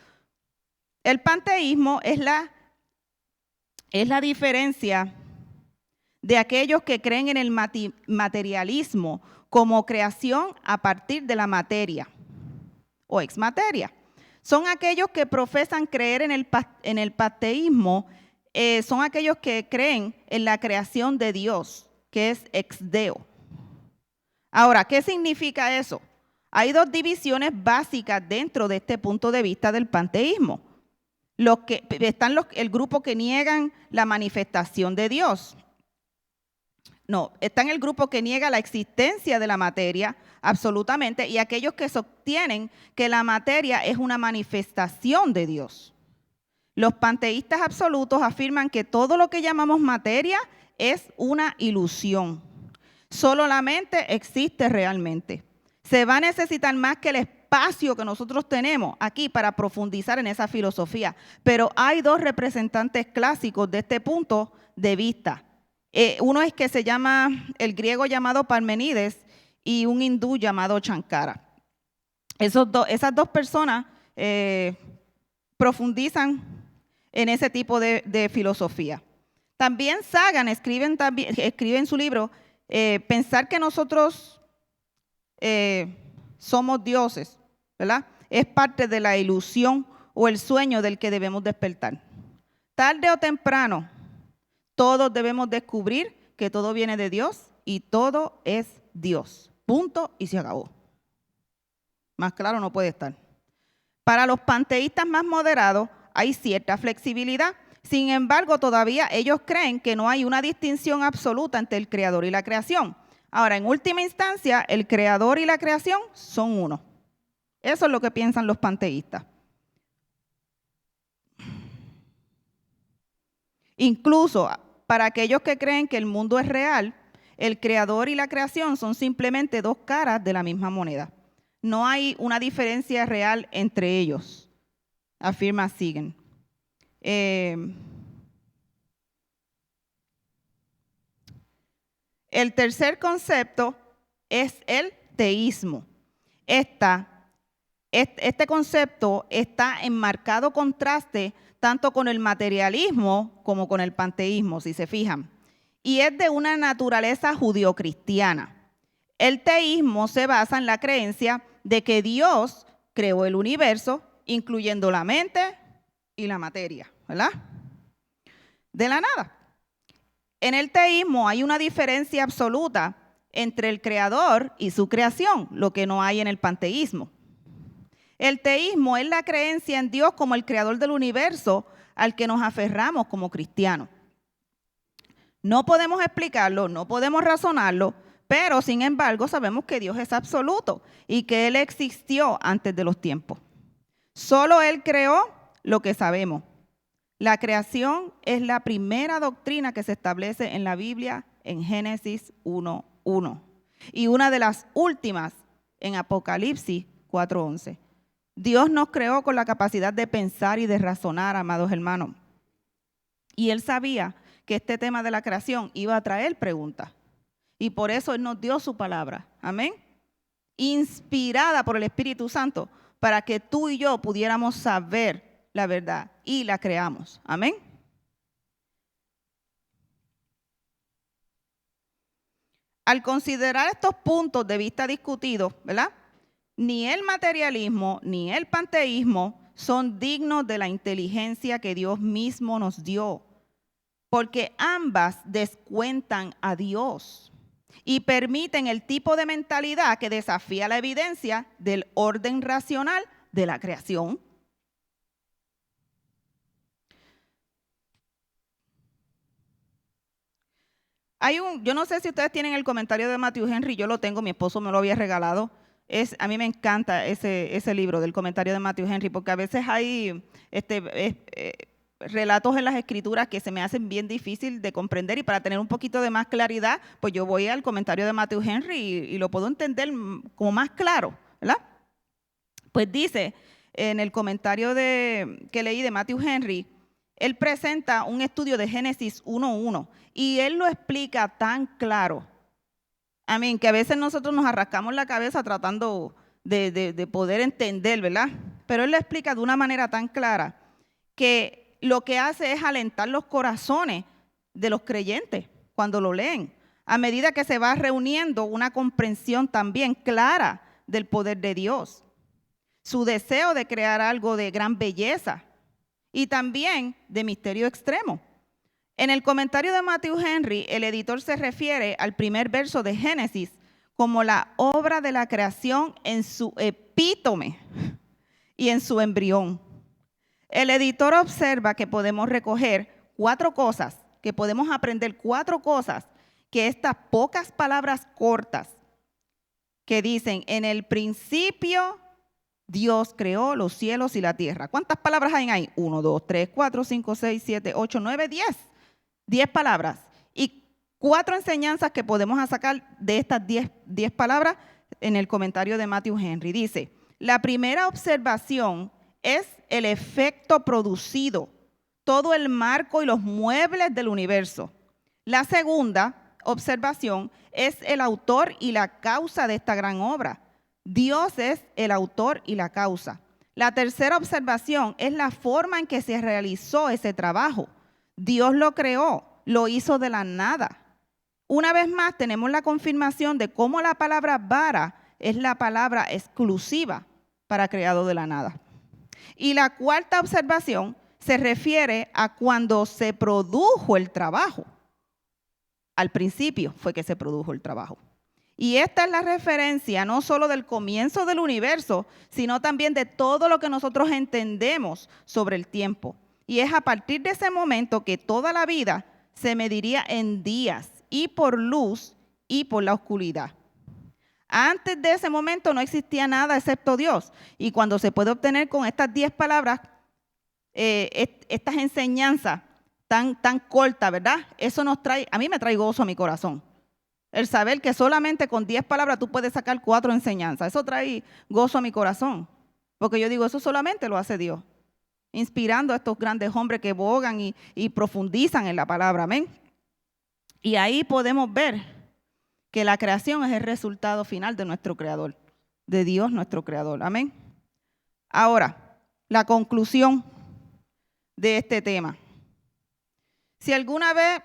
El panteísmo es la diferencia de aquellos que creen en el materialismo como creación a partir de la materia o ex materia. Son aquellos que profesan creer en el panteísmo, son aquellos que creen en la creación de Dios, que es ex deo. Ahora, ¿qué significa eso? Hay dos divisiones básicas dentro de este punto de vista del panteísmo. El grupo que niegan la manifestación de Dios. No, está en el grupo que niega la existencia de la materia, absolutamente, y aquellos que sostienen que la materia es una manifestación de Dios. Los panteístas absolutos afirman que todo lo que llamamos materia es una ilusión. Solo la mente existe realmente. Se va a necesitar más que el espacio que nosotros tenemos aquí para profundizar en esa filosofía. Pero hay dos representantes clásicos de este punto de vista. Uno es que se llama el griego llamado Parmenides y un hindú llamado Shankara. Esas dos personas profundizan en ese tipo de filosofía. También Sagan escribe en su libro pensar que nosotros somos dioses, ¿verdad? Es parte de la ilusión o el sueño del que debemos despertar. Tarde o temprano, todos debemos descubrir que todo viene de Dios y todo es Dios. Punto y se acabó. Más claro no puede estar. Para los panteístas más moderados hay cierta flexibilidad. Sin embargo, todavía ellos creen que no hay una distinción absoluta entre el creador y la creación. Ahora, en última instancia, el creador y la creación son uno. Eso es lo que piensan los panteístas. Incluso para aquellos que creen que el mundo es real, el creador y la creación son simplemente dos caras de la misma moneda. No hay una diferencia real entre ellos, afirma Sagan. El tercer concepto es el teísmo. Este concepto está en marcado contraste tanto con el materialismo como con el panteísmo, si se fijan, y es de una naturaleza judio-cristiana. El teísmo se basa en la creencia de que Dios creó el universo, incluyendo la mente y la materia, ¿verdad? De la nada. En el teísmo hay una diferencia absoluta entre el creador y su creación, lo que no hay en el panteísmo. El teísmo es la creencia en Dios como el creador del universo al que nos aferramos como cristianos. No podemos explicarlo, no podemos razonarlo, pero sin embargo sabemos que Dios es absoluto y que Él existió antes de los tiempos. Solo Él creó lo que sabemos. La creación es la primera doctrina que se establece en la Biblia en Génesis 1:1 y una de las últimas en Apocalipsis 4:11. Dios nos creó con la capacidad de pensar y de razonar, amados hermanos. Y Él sabía que este tema de la creación iba a traer preguntas. Y por eso Él nos dio su palabra. Amén. Inspirada por el Espíritu Santo para que tú y yo pudiéramos saber la verdad y la creamos. Amén. Al considerar estos puntos de vista discutidos, ¿verdad?, ni el materialismo ni el panteísmo son dignos de la inteligencia que Dios mismo nos dio, porque ambas descuentan a Dios y permiten el tipo de mentalidad que desafía la evidencia del orden racional de la creación. Yo no sé si ustedes tienen el comentario de Matthew Henry, yo lo tengo, mi esposo me lo había regalado. A mí me encanta ese libro del comentario de Matthew Henry, porque a veces hay relatos en las escrituras que se me hacen bien difícil de comprender, y para tener un poquito de más claridad, pues yo voy al comentario de Matthew Henry y lo puedo entender como más claro, ¿verdad? Pues dice, en el comentario que leí de Matthew Henry, él presenta un estudio de Génesis 1:1 y él lo explica tan claro. Que a veces nosotros nos arrascamos la cabeza tratando de poder entender, ¿verdad? Pero él lo explica de una manera tan clara que lo que hace es alentar los corazones de los creyentes cuando lo leen, a medida que se va reuniendo una comprensión también clara del poder de Dios, su deseo de crear algo de gran belleza y también de misterio extremo. En el comentario de Matthew Henry, el editor se refiere al primer verso de Génesis como la obra de la creación en su epítome y en su embrión. El editor observa que podemos recoger 4 cosas, que podemos aprender 4 cosas que estas pocas palabras cortas que dicen, en el principio Dios creó los cielos y la tierra. ¿Cuántas palabras hay ahí? 1, 2, 3, 4, 5, 6, 7, 8, 9, 10. 10 palabras. Y 4 enseñanzas que podemos sacar de estas 10 palabras en el comentario de Matthew Henry. Dice, la primera observación es el efecto producido, todo el marco y los muebles del universo. La segunda observación es el autor y la causa de esta gran obra. Dios es el autor y la causa. La tercera observación es la forma en que se realizó ese trabajo. Dios lo creó, lo hizo de la nada. Una vez más tenemos la confirmación de cómo la palabra vara es la palabra exclusiva para creado de la nada. Y la cuarta observación se refiere a cuando se produjo el trabajo. Al principio fue que se produjo el trabajo. Y esta es la referencia no solo del comienzo del universo, sino también de todo lo que nosotros entendemos sobre el tiempo. Y es a partir de ese momento que toda la vida se mediría en días y por luz y por la oscuridad. Antes de ese momento no existía nada excepto Dios. Y cuando se puede obtener con estas 10 palabras, estas enseñanzas tan cortas, ¿verdad? Eso a mí me trae gozo a mi corazón. El saber que solamente con 10 palabras tú puedes sacar 4 enseñanzas. Eso trae gozo a mi corazón. Porque yo digo, eso solamente lo hace Dios, inspirando a estos grandes hombres que bogan y profundizan en la palabra. Amén. Y ahí podemos ver que la creación es el resultado final de nuestro Creador, de Dios nuestro Creador. Amén. Ahora, la conclusión de este tema. Si alguna vez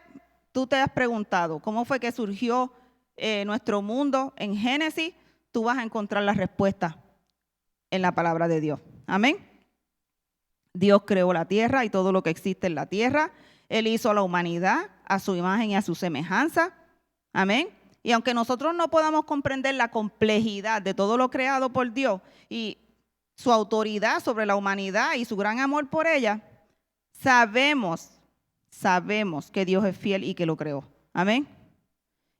tú te has preguntado cómo fue que surgió nuestro mundo en Génesis, tú vas a encontrar la respuesta en la palabra de Dios. Amén. Dios creó la tierra y todo lo que existe en la tierra. Él hizo a la humanidad a su imagen y a su semejanza. Amén. Y aunque nosotros no podamos comprender la complejidad de todo lo creado por Dios y su autoridad sobre la humanidad y su gran amor por ella, sabemos que Dios es fiel y que lo creó. Amén.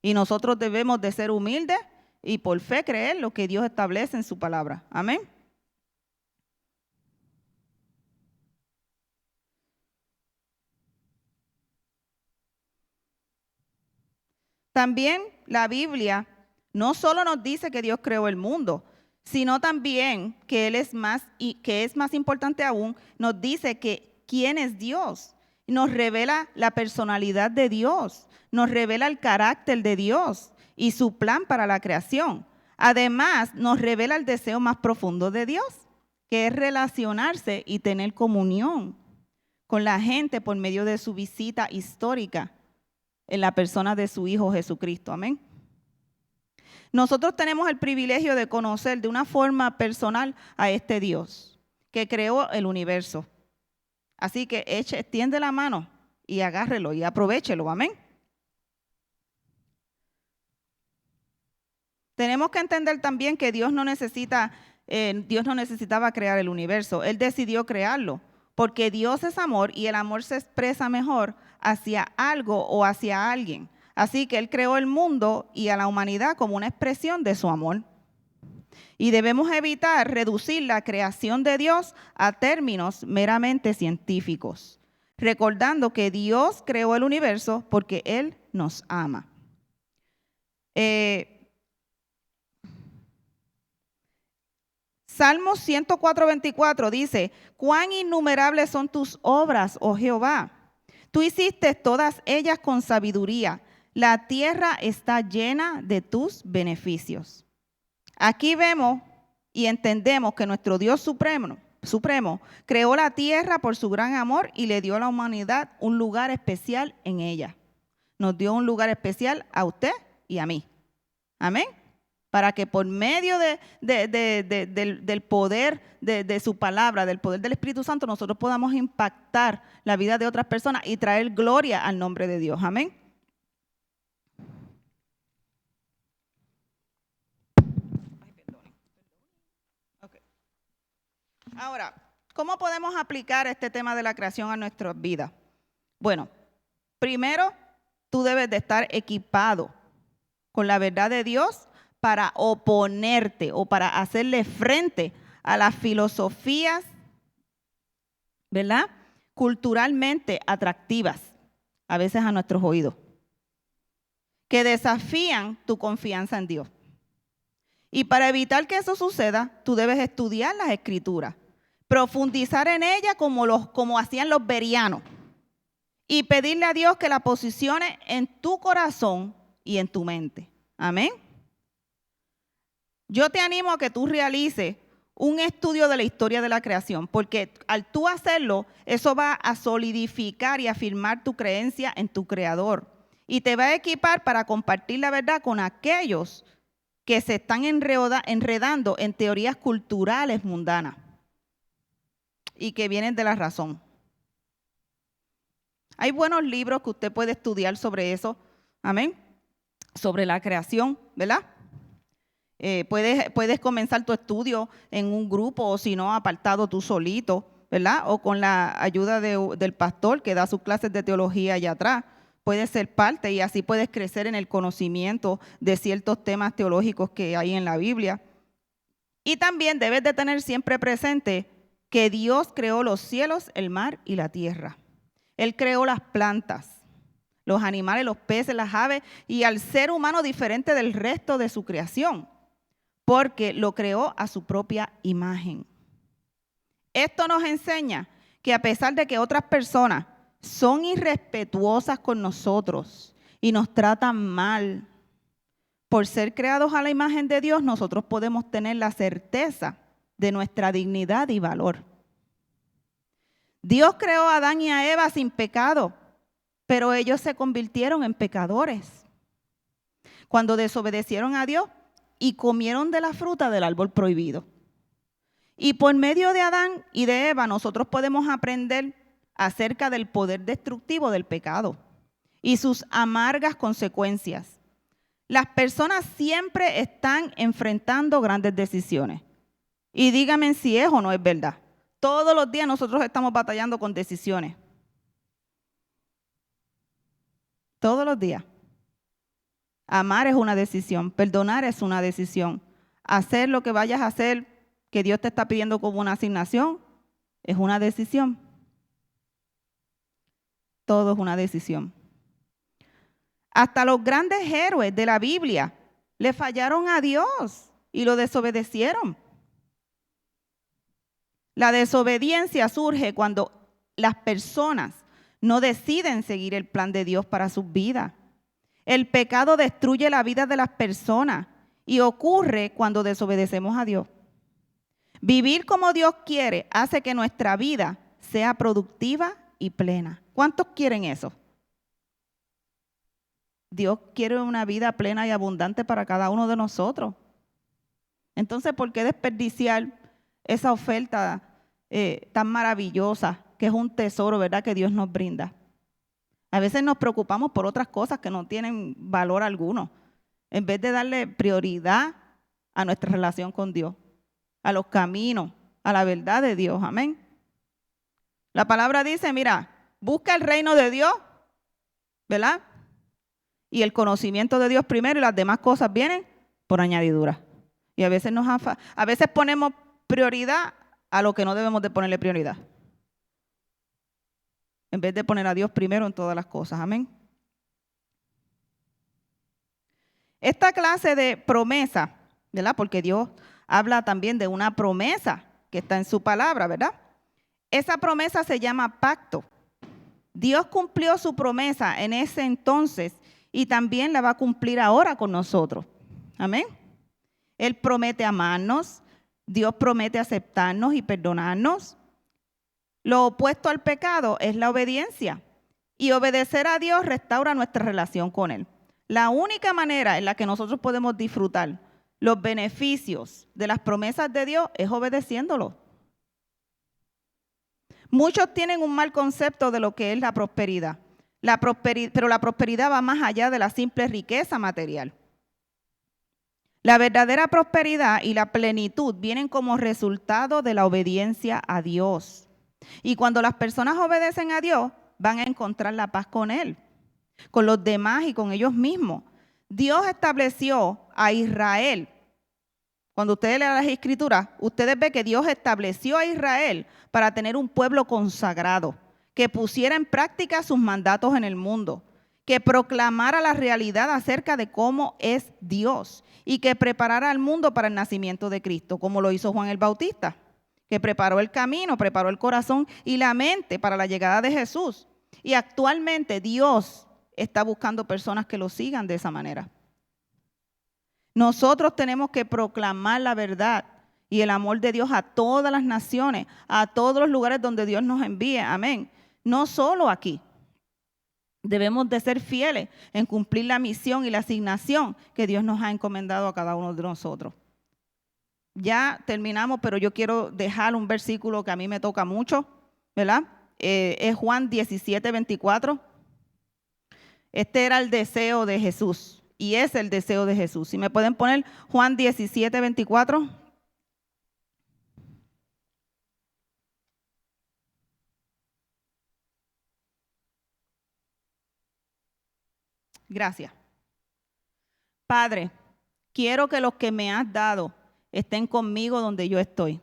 Y nosotros debemos de ser humildes y por fe creer lo que Dios establece en su palabra. Amén. También la Biblia no solo nos dice que Dios creó el mundo, sino también que Él es más, y que es más importante aún, nos dice que quién es Dios. Nos revela la personalidad de Dios, nos revela el carácter de Dios y su plan para la creación. Además, nos revela el deseo más profundo de Dios, que es relacionarse y tener comunión con la gente por medio de su visita histórica en la persona de su Hijo Jesucristo. Amén. Nosotros tenemos el privilegio de conocer de una forma personal a este Dios que creó el universo. Así que extiende la mano y agárrelo y aprovéchelo. Amén. Tenemos que entender también que Dios no necesitaba crear el universo. Él decidió crearlo porque Dios es amor y el amor se expresa mejor hacia algo o hacia alguien. Así que Él creó el mundo y a la humanidad como una expresión de su amor. Y debemos evitar reducir la creación de Dios a términos meramente científicos, recordando que Dios creó el universo porque Él nos ama. Salmos 104:24 dice: cuán innumerables son tus obras, oh Jehová. Tú hiciste todas ellas con sabiduría. La tierra está llena de tus beneficios. Aquí vemos y entendemos que nuestro Dios supremo creó la tierra por su gran amor y le dio a la humanidad un lugar especial en ella. Nos dio un lugar especial a usted y a mí. Amén. Para que por medio del poder de su palabra, del poder del Espíritu Santo, nosotros podamos impactar la vida de otras personas y traer gloria al nombre de Dios. Amén. Ahora, ¿cómo podemos aplicar este tema de la creación a nuestras vidas? Bueno, primero, tú debes de estar equipado con la verdad de Dios para oponerte o para hacerle frente a las filosofías, ¿verdad?, culturalmente atractivas, a veces a nuestros oídos, que desafían tu confianza en Dios. Y para evitar que eso suceda, tú debes estudiar las Escrituras, profundizar en ellas como hacían los bereanos y pedirle a Dios que la posicione en tu corazón y en tu mente. Amén. Yo te animo a que tú realices un estudio de la historia de la creación, porque al tú hacerlo, eso va a solidificar y afirmar tu creencia en tu Creador y te va a equipar para compartir la verdad con aquellos que se están enredando en teorías culturales mundanas y que vienen de la razón. Hay buenos libros que usted puede estudiar sobre eso, amén, sobre la creación, ¿verdad? Puedes comenzar tu estudio en un grupo o si no, apartado tú solito, ¿verdad? O con la ayuda del pastor que da sus clases de teología allá atrás. Puedes ser parte y así puedes crecer en el conocimiento de ciertos temas teológicos que hay en la Biblia. Y también debes de tener siempre presente que Dios creó los cielos, el mar y la tierra. Él creó las plantas, los animales, los peces, las aves y al ser humano diferente del resto de su creación, porque lo creó a su propia imagen. Esto nos enseña que a pesar de que otras personas son irrespetuosas con nosotros y nos tratan mal, por ser creados a la imagen de Dios, nosotros podemos tener la certeza de nuestra dignidad y valor. Dios creó a Adán y a Eva sin pecado, pero ellos se convirtieron en pecadores cuando desobedecieron a Dios y comieron de la fruta del árbol prohibido. Y por medio de Adán y de Eva nosotros podemos aprender acerca del poder destructivo del pecado y sus amargas consecuencias. Las personas siempre están enfrentando grandes decisiones. Y díganme si es o no es verdad. Todos los días nosotros estamos batallando con decisiones. Todos los días. Amar es una decisión, perdonar es una decisión. Hacer lo que vayas a hacer, que Dios te está pidiendo como una asignación, es una decisión. Todo es una decisión. Hasta los grandes héroes de la Biblia le fallaron a Dios y lo desobedecieron. La desobediencia surge cuando las personas no deciden seguir el plan de Dios para sus vidas. El pecado destruye la vida de las personas y ocurre cuando desobedecemos a Dios. Vivir como Dios quiere hace que nuestra vida sea productiva y plena. ¿Cuántos quieren eso? Dios quiere una vida plena y abundante para cada uno de nosotros. Entonces, ¿por qué desperdiciar esa oferta tan maravillosa que es un tesoro, ¿verdad?, que Dios nos brinda? A veces nos preocupamos por otras cosas que no tienen valor alguno, en vez de darle prioridad a nuestra relación con Dios, a los caminos, a la verdad de Dios. Amén. La palabra dice, mira, busca el reino de Dios, ¿verdad?, y el conocimiento de Dios primero y las demás cosas vienen por añadidura. Y a veces ponemos prioridad a lo que no debemos de ponerle prioridad, en vez de poner a Dios primero en todas las cosas. Amén. Esta clase de promesa, ¿verdad? Porque Dios habla también de una promesa que está en su palabra, ¿verdad? Esa promesa se llama pacto. Dios cumplió su promesa en ese entonces y también la va a cumplir ahora con nosotros. Amén. Él promete amarnos, Dios promete aceptarnos y perdonarnos. Lo opuesto al pecado es la obediencia. Y obedecer a Dios restaura nuestra relación con Él. La única manera en la que nosotros podemos disfrutar los beneficios de las promesas de Dios es obedeciéndolo. Muchos tienen un mal concepto de lo que es la prosperidad. Pero la prosperidad va más allá de la simple riqueza material. La verdadera prosperidad y la plenitud vienen como resultado de la obediencia a Dios. Y cuando las personas obedecen a Dios, van a encontrar la paz con Él, con los demás y con ellos mismos. Dios estableció a Israel. Cuando ustedes lean las Escrituras, ustedes ven que Dios estableció a Israel para tener un pueblo consagrado, que pusiera en práctica sus mandatos en el mundo, que proclamara la realidad acerca de cómo es Dios y que preparara al mundo para el nacimiento de Cristo, como lo hizo Juan el Bautista, que preparó el camino, preparó el corazón y la mente para la llegada de Jesús. Y actualmente Dios está buscando personas que lo sigan de esa manera. Nosotros tenemos que proclamar la verdad y el amor de Dios a todas las naciones, a todos los lugares donde Dios nos envíe. Amén. No solo aquí. Debemos de ser fieles en cumplir la misión y la asignación que Dios nos ha encomendado a cada uno de nosotros. Ya terminamos, pero yo quiero dejar un versículo que a mí me toca mucho, ¿verdad? Es Juan 17:24. Este era el deseo de Jesús y es el deseo de Jesús. Si me pueden poner Juan 17:24. Gracias. Padre, quiero que los que me has dado estén conmigo donde yo estoy.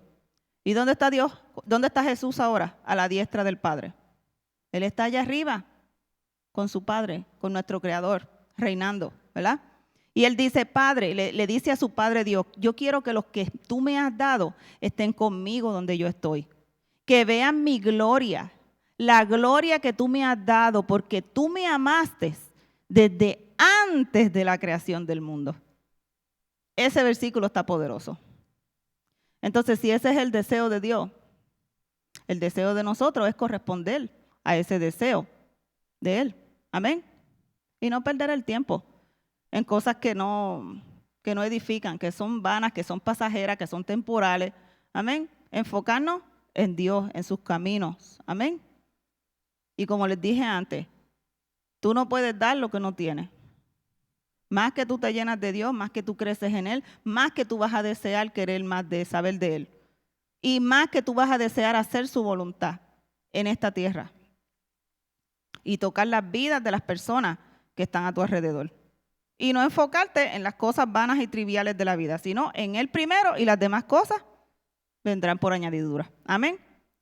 ¿Y dónde está Dios? ¿Dónde está Jesús ahora? A la diestra del Padre. Él está allá arriba con su Padre, con nuestro Creador, reinando, ¿verdad? Y Él dice, Padre, le dice a su Padre Dios, yo quiero que los que tú me has dado estén conmigo donde yo estoy. Que vean mi gloria, la gloria que tú me has dado, porque tú me amaste desde antes de la creación del mundo. Ese versículo está poderoso. Entonces, si ese es el deseo de Dios, el deseo de nosotros es corresponder a ese deseo de Él. Amén. Y no perder el tiempo en cosas que no edifican, que son vanas, que son pasajeras, que son temporales. Amén. Enfocarnos en Dios, en sus caminos. Amén. Y como les dije antes, tú no puedes dar lo que no tienes. Más que tú te llenas de Dios, más que tú creces en Él, más que tú vas a desear querer más de saber de Él. Y más que tú vas a desear hacer su voluntad en esta tierra. Y tocar las vidas de las personas que están a tu alrededor. Y no enfocarte en las cosas vanas y triviales de la vida, sino en Él primero y las demás cosas vendrán por añadidura. Amén.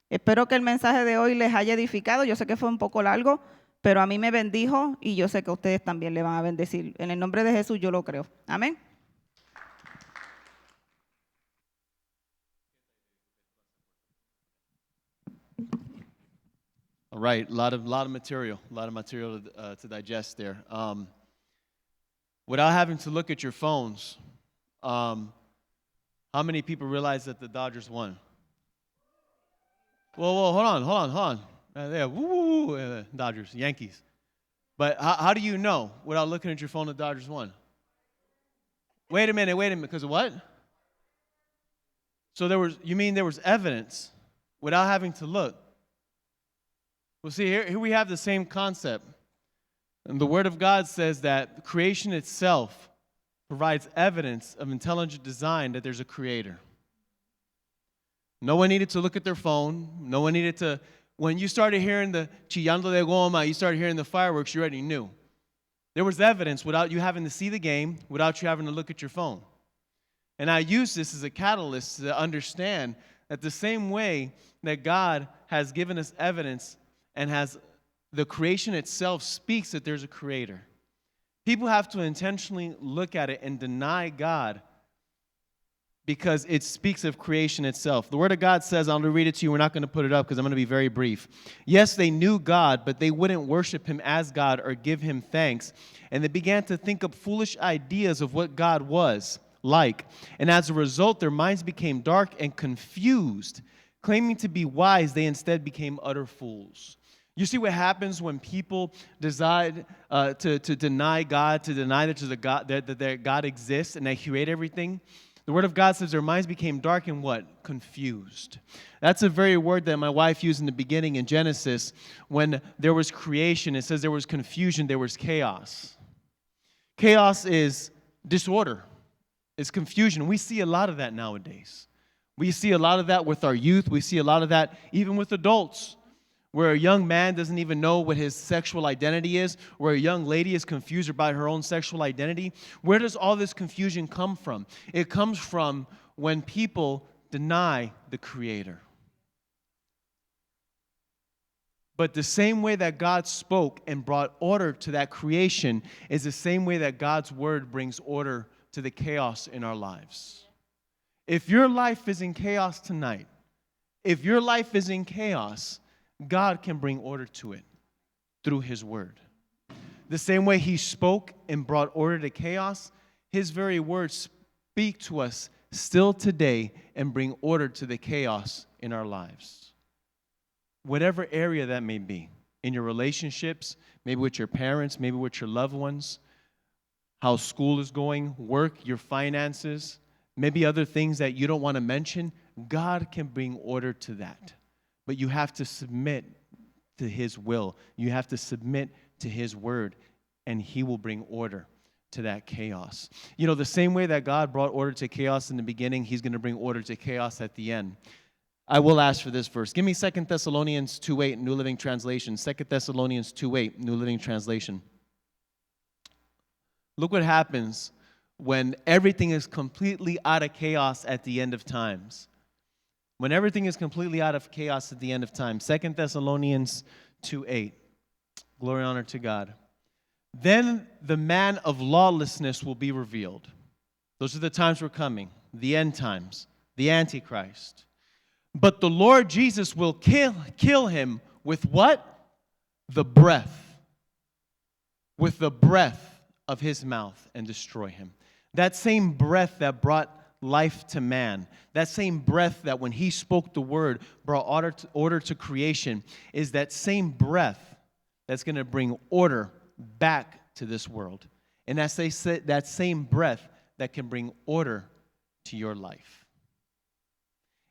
Espero que el mensaje de hoy les haya edificado. Yo sé que fue un poco largo, pero a mí me bendijo y yo sé que a ustedes también le van a bendecir. En el nombre de Jesús yo lo creo. Amén. All right, a lot of material to digest there. Without having to look at your phones, how many people realize that the Dodgers won? Whoa, hold on. There, woo, Dodgers, Yankees. But how do you know without looking at your phone the Dodgers won? Wait a minute, because of what? So there was evidence without having to look. Well, see, here we have the same concept. And the Word of God says that creation itself provides evidence of intelligent design that there's a creator. No one needed to look at their phone. No one needed to, when you started hearing the chillando de goma, you started hearing the fireworks, you already knew There was evidence without you having to see the game, without you having to look at your phone. And I use this as a catalyst to understand that the same way that God has given us evidence and has the creation itself speaks that there's a creator. People have to intentionally look at it and deny God because it speaks of creation itself. The Word of God says, I'm going to read it to you. We're not going to put it up because I'm going to be very brief. Yes, they knew God, but they wouldn't worship him as God or give him thanks. And they began to think up foolish ideas of what God was like. And as a result, their minds became dark and confused. Claiming to be wise, they instead became utter fools. You see what happens when people decide to deny God, to deny that God exists and that He created everything? The Word of God says their minds became dark and what? Confused. That's a very word that my wife used in the beginning in Genesis. When there was creation, it says there was confusion, there was chaos. Chaos is disorder. It's confusion. We see a lot of that nowadays. We see a lot of that with our youth. We see a lot of that even with adults, where a young man doesn't even know what his sexual identity is, where a young lady is confused about her own sexual identity. Where does all this confusion come from? It comes from when people deny the Creator. But the same way that God spoke and brought order to that creation is the same way that God's Word brings order to the chaos in our lives. If your life is in chaos tonight, if your life is in chaos, God can bring order to it through His Word. The same way He spoke and brought order to chaos, His very words speak to us still today and bring order to the chaos in our lives. Whatever area that may be, in your relationships, maybe with your parents, maybe with your loved ones, how school is going, work, your finances, maybe other things that you don't want to mention, God can bring order to that. But you have to submit to His will. You have to submit to His Word, and He will bring order to that chaos. You know, the same way that God brought order to chaos in the beginning, He's going to bring order to chaos at the end. I will ask for this verse. Give me 2 Thessalonians 2:8, New Living Translation. 2 Thessalonians 2:8, New Living Translation. Look what happens when everything is completely out of chaos at the end of times. When everything is completely out of chaos at the end of time. 2 Thessalonians 2:8. Glory and honor to God. Then the man of lawlessness will be revealed. Those are the times we're coming. The end times. The Antichrist. But the Lord Jesus will kill him with what? The breath. With the breath of His mouth and destroy him. That same breath that brought life to man, that same breath that when He spoke the word brought order to creation, is that same breath that's going to bring order back to this world. And as they said, that same breath that can bring order to your life.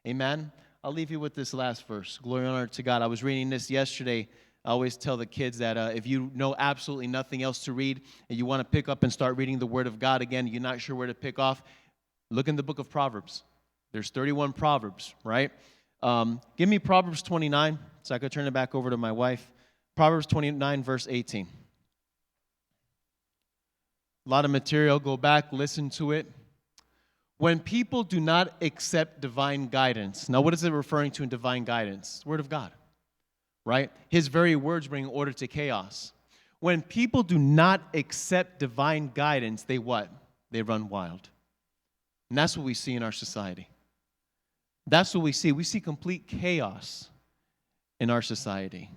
Amen. I'll leave you with this last verse. Glory and honor to God. I was reading this yesterday. I always tell the kids that if you know absolutely nothing else to read and you want to pick up and start reading the Word of God again, you're not sure where to pick off, look in the book of Proverbs. There's 31 Proverbs, right? Give me Proverbs 29, so I could turn it back over to my wife. Proverbs 29, verse 18. A lot of material. Go back, listen to it. When people do not accept divine guidance. Now, what is it referring to in divine guidance? The Word of God, right? His very words bring order to chaos. When people do not accept divine guidance, they what? They run wild. And that's what we see in our society. That's what we see. We see complete chaos in our society.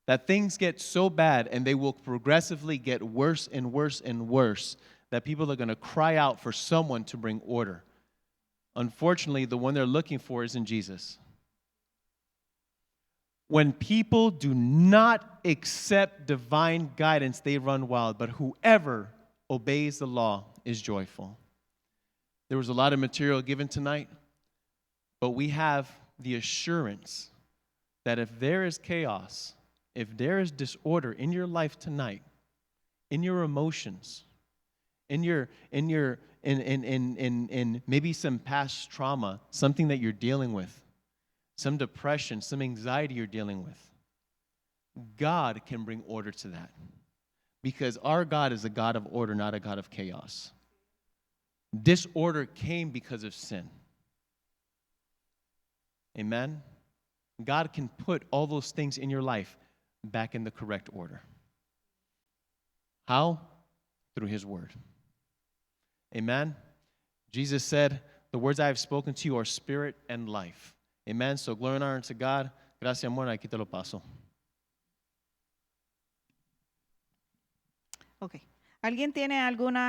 That things get so bad and they will progressively get worse and worse and worse that people are going to cry out for someone to bring order. Unfortunately, the one they're looking for isn't Jesus. When people do not accept divine guidance, they run wild. But whoever obeys the law is joyful. There was a lot of material given tonight, but we have the assurance that if there is chaos, if there is disorder in your life tonight, in your emotions, in maybe some past trauma, something that you're dealing with, some depression, some anxiety you're dealing with, God can bring order to that. Because our God is a God of order, not a God of chaos. Disorder came because of sin. Amen? God can put all those things in your life back in the correct order. How? Through His Word. Amen? Jesus said, the words I have spoken to you are spirit and life. Amen? So glory and honor to God. Gracias, amor. Aquí te lo paso. Ok. ¿Alguien tiene alguna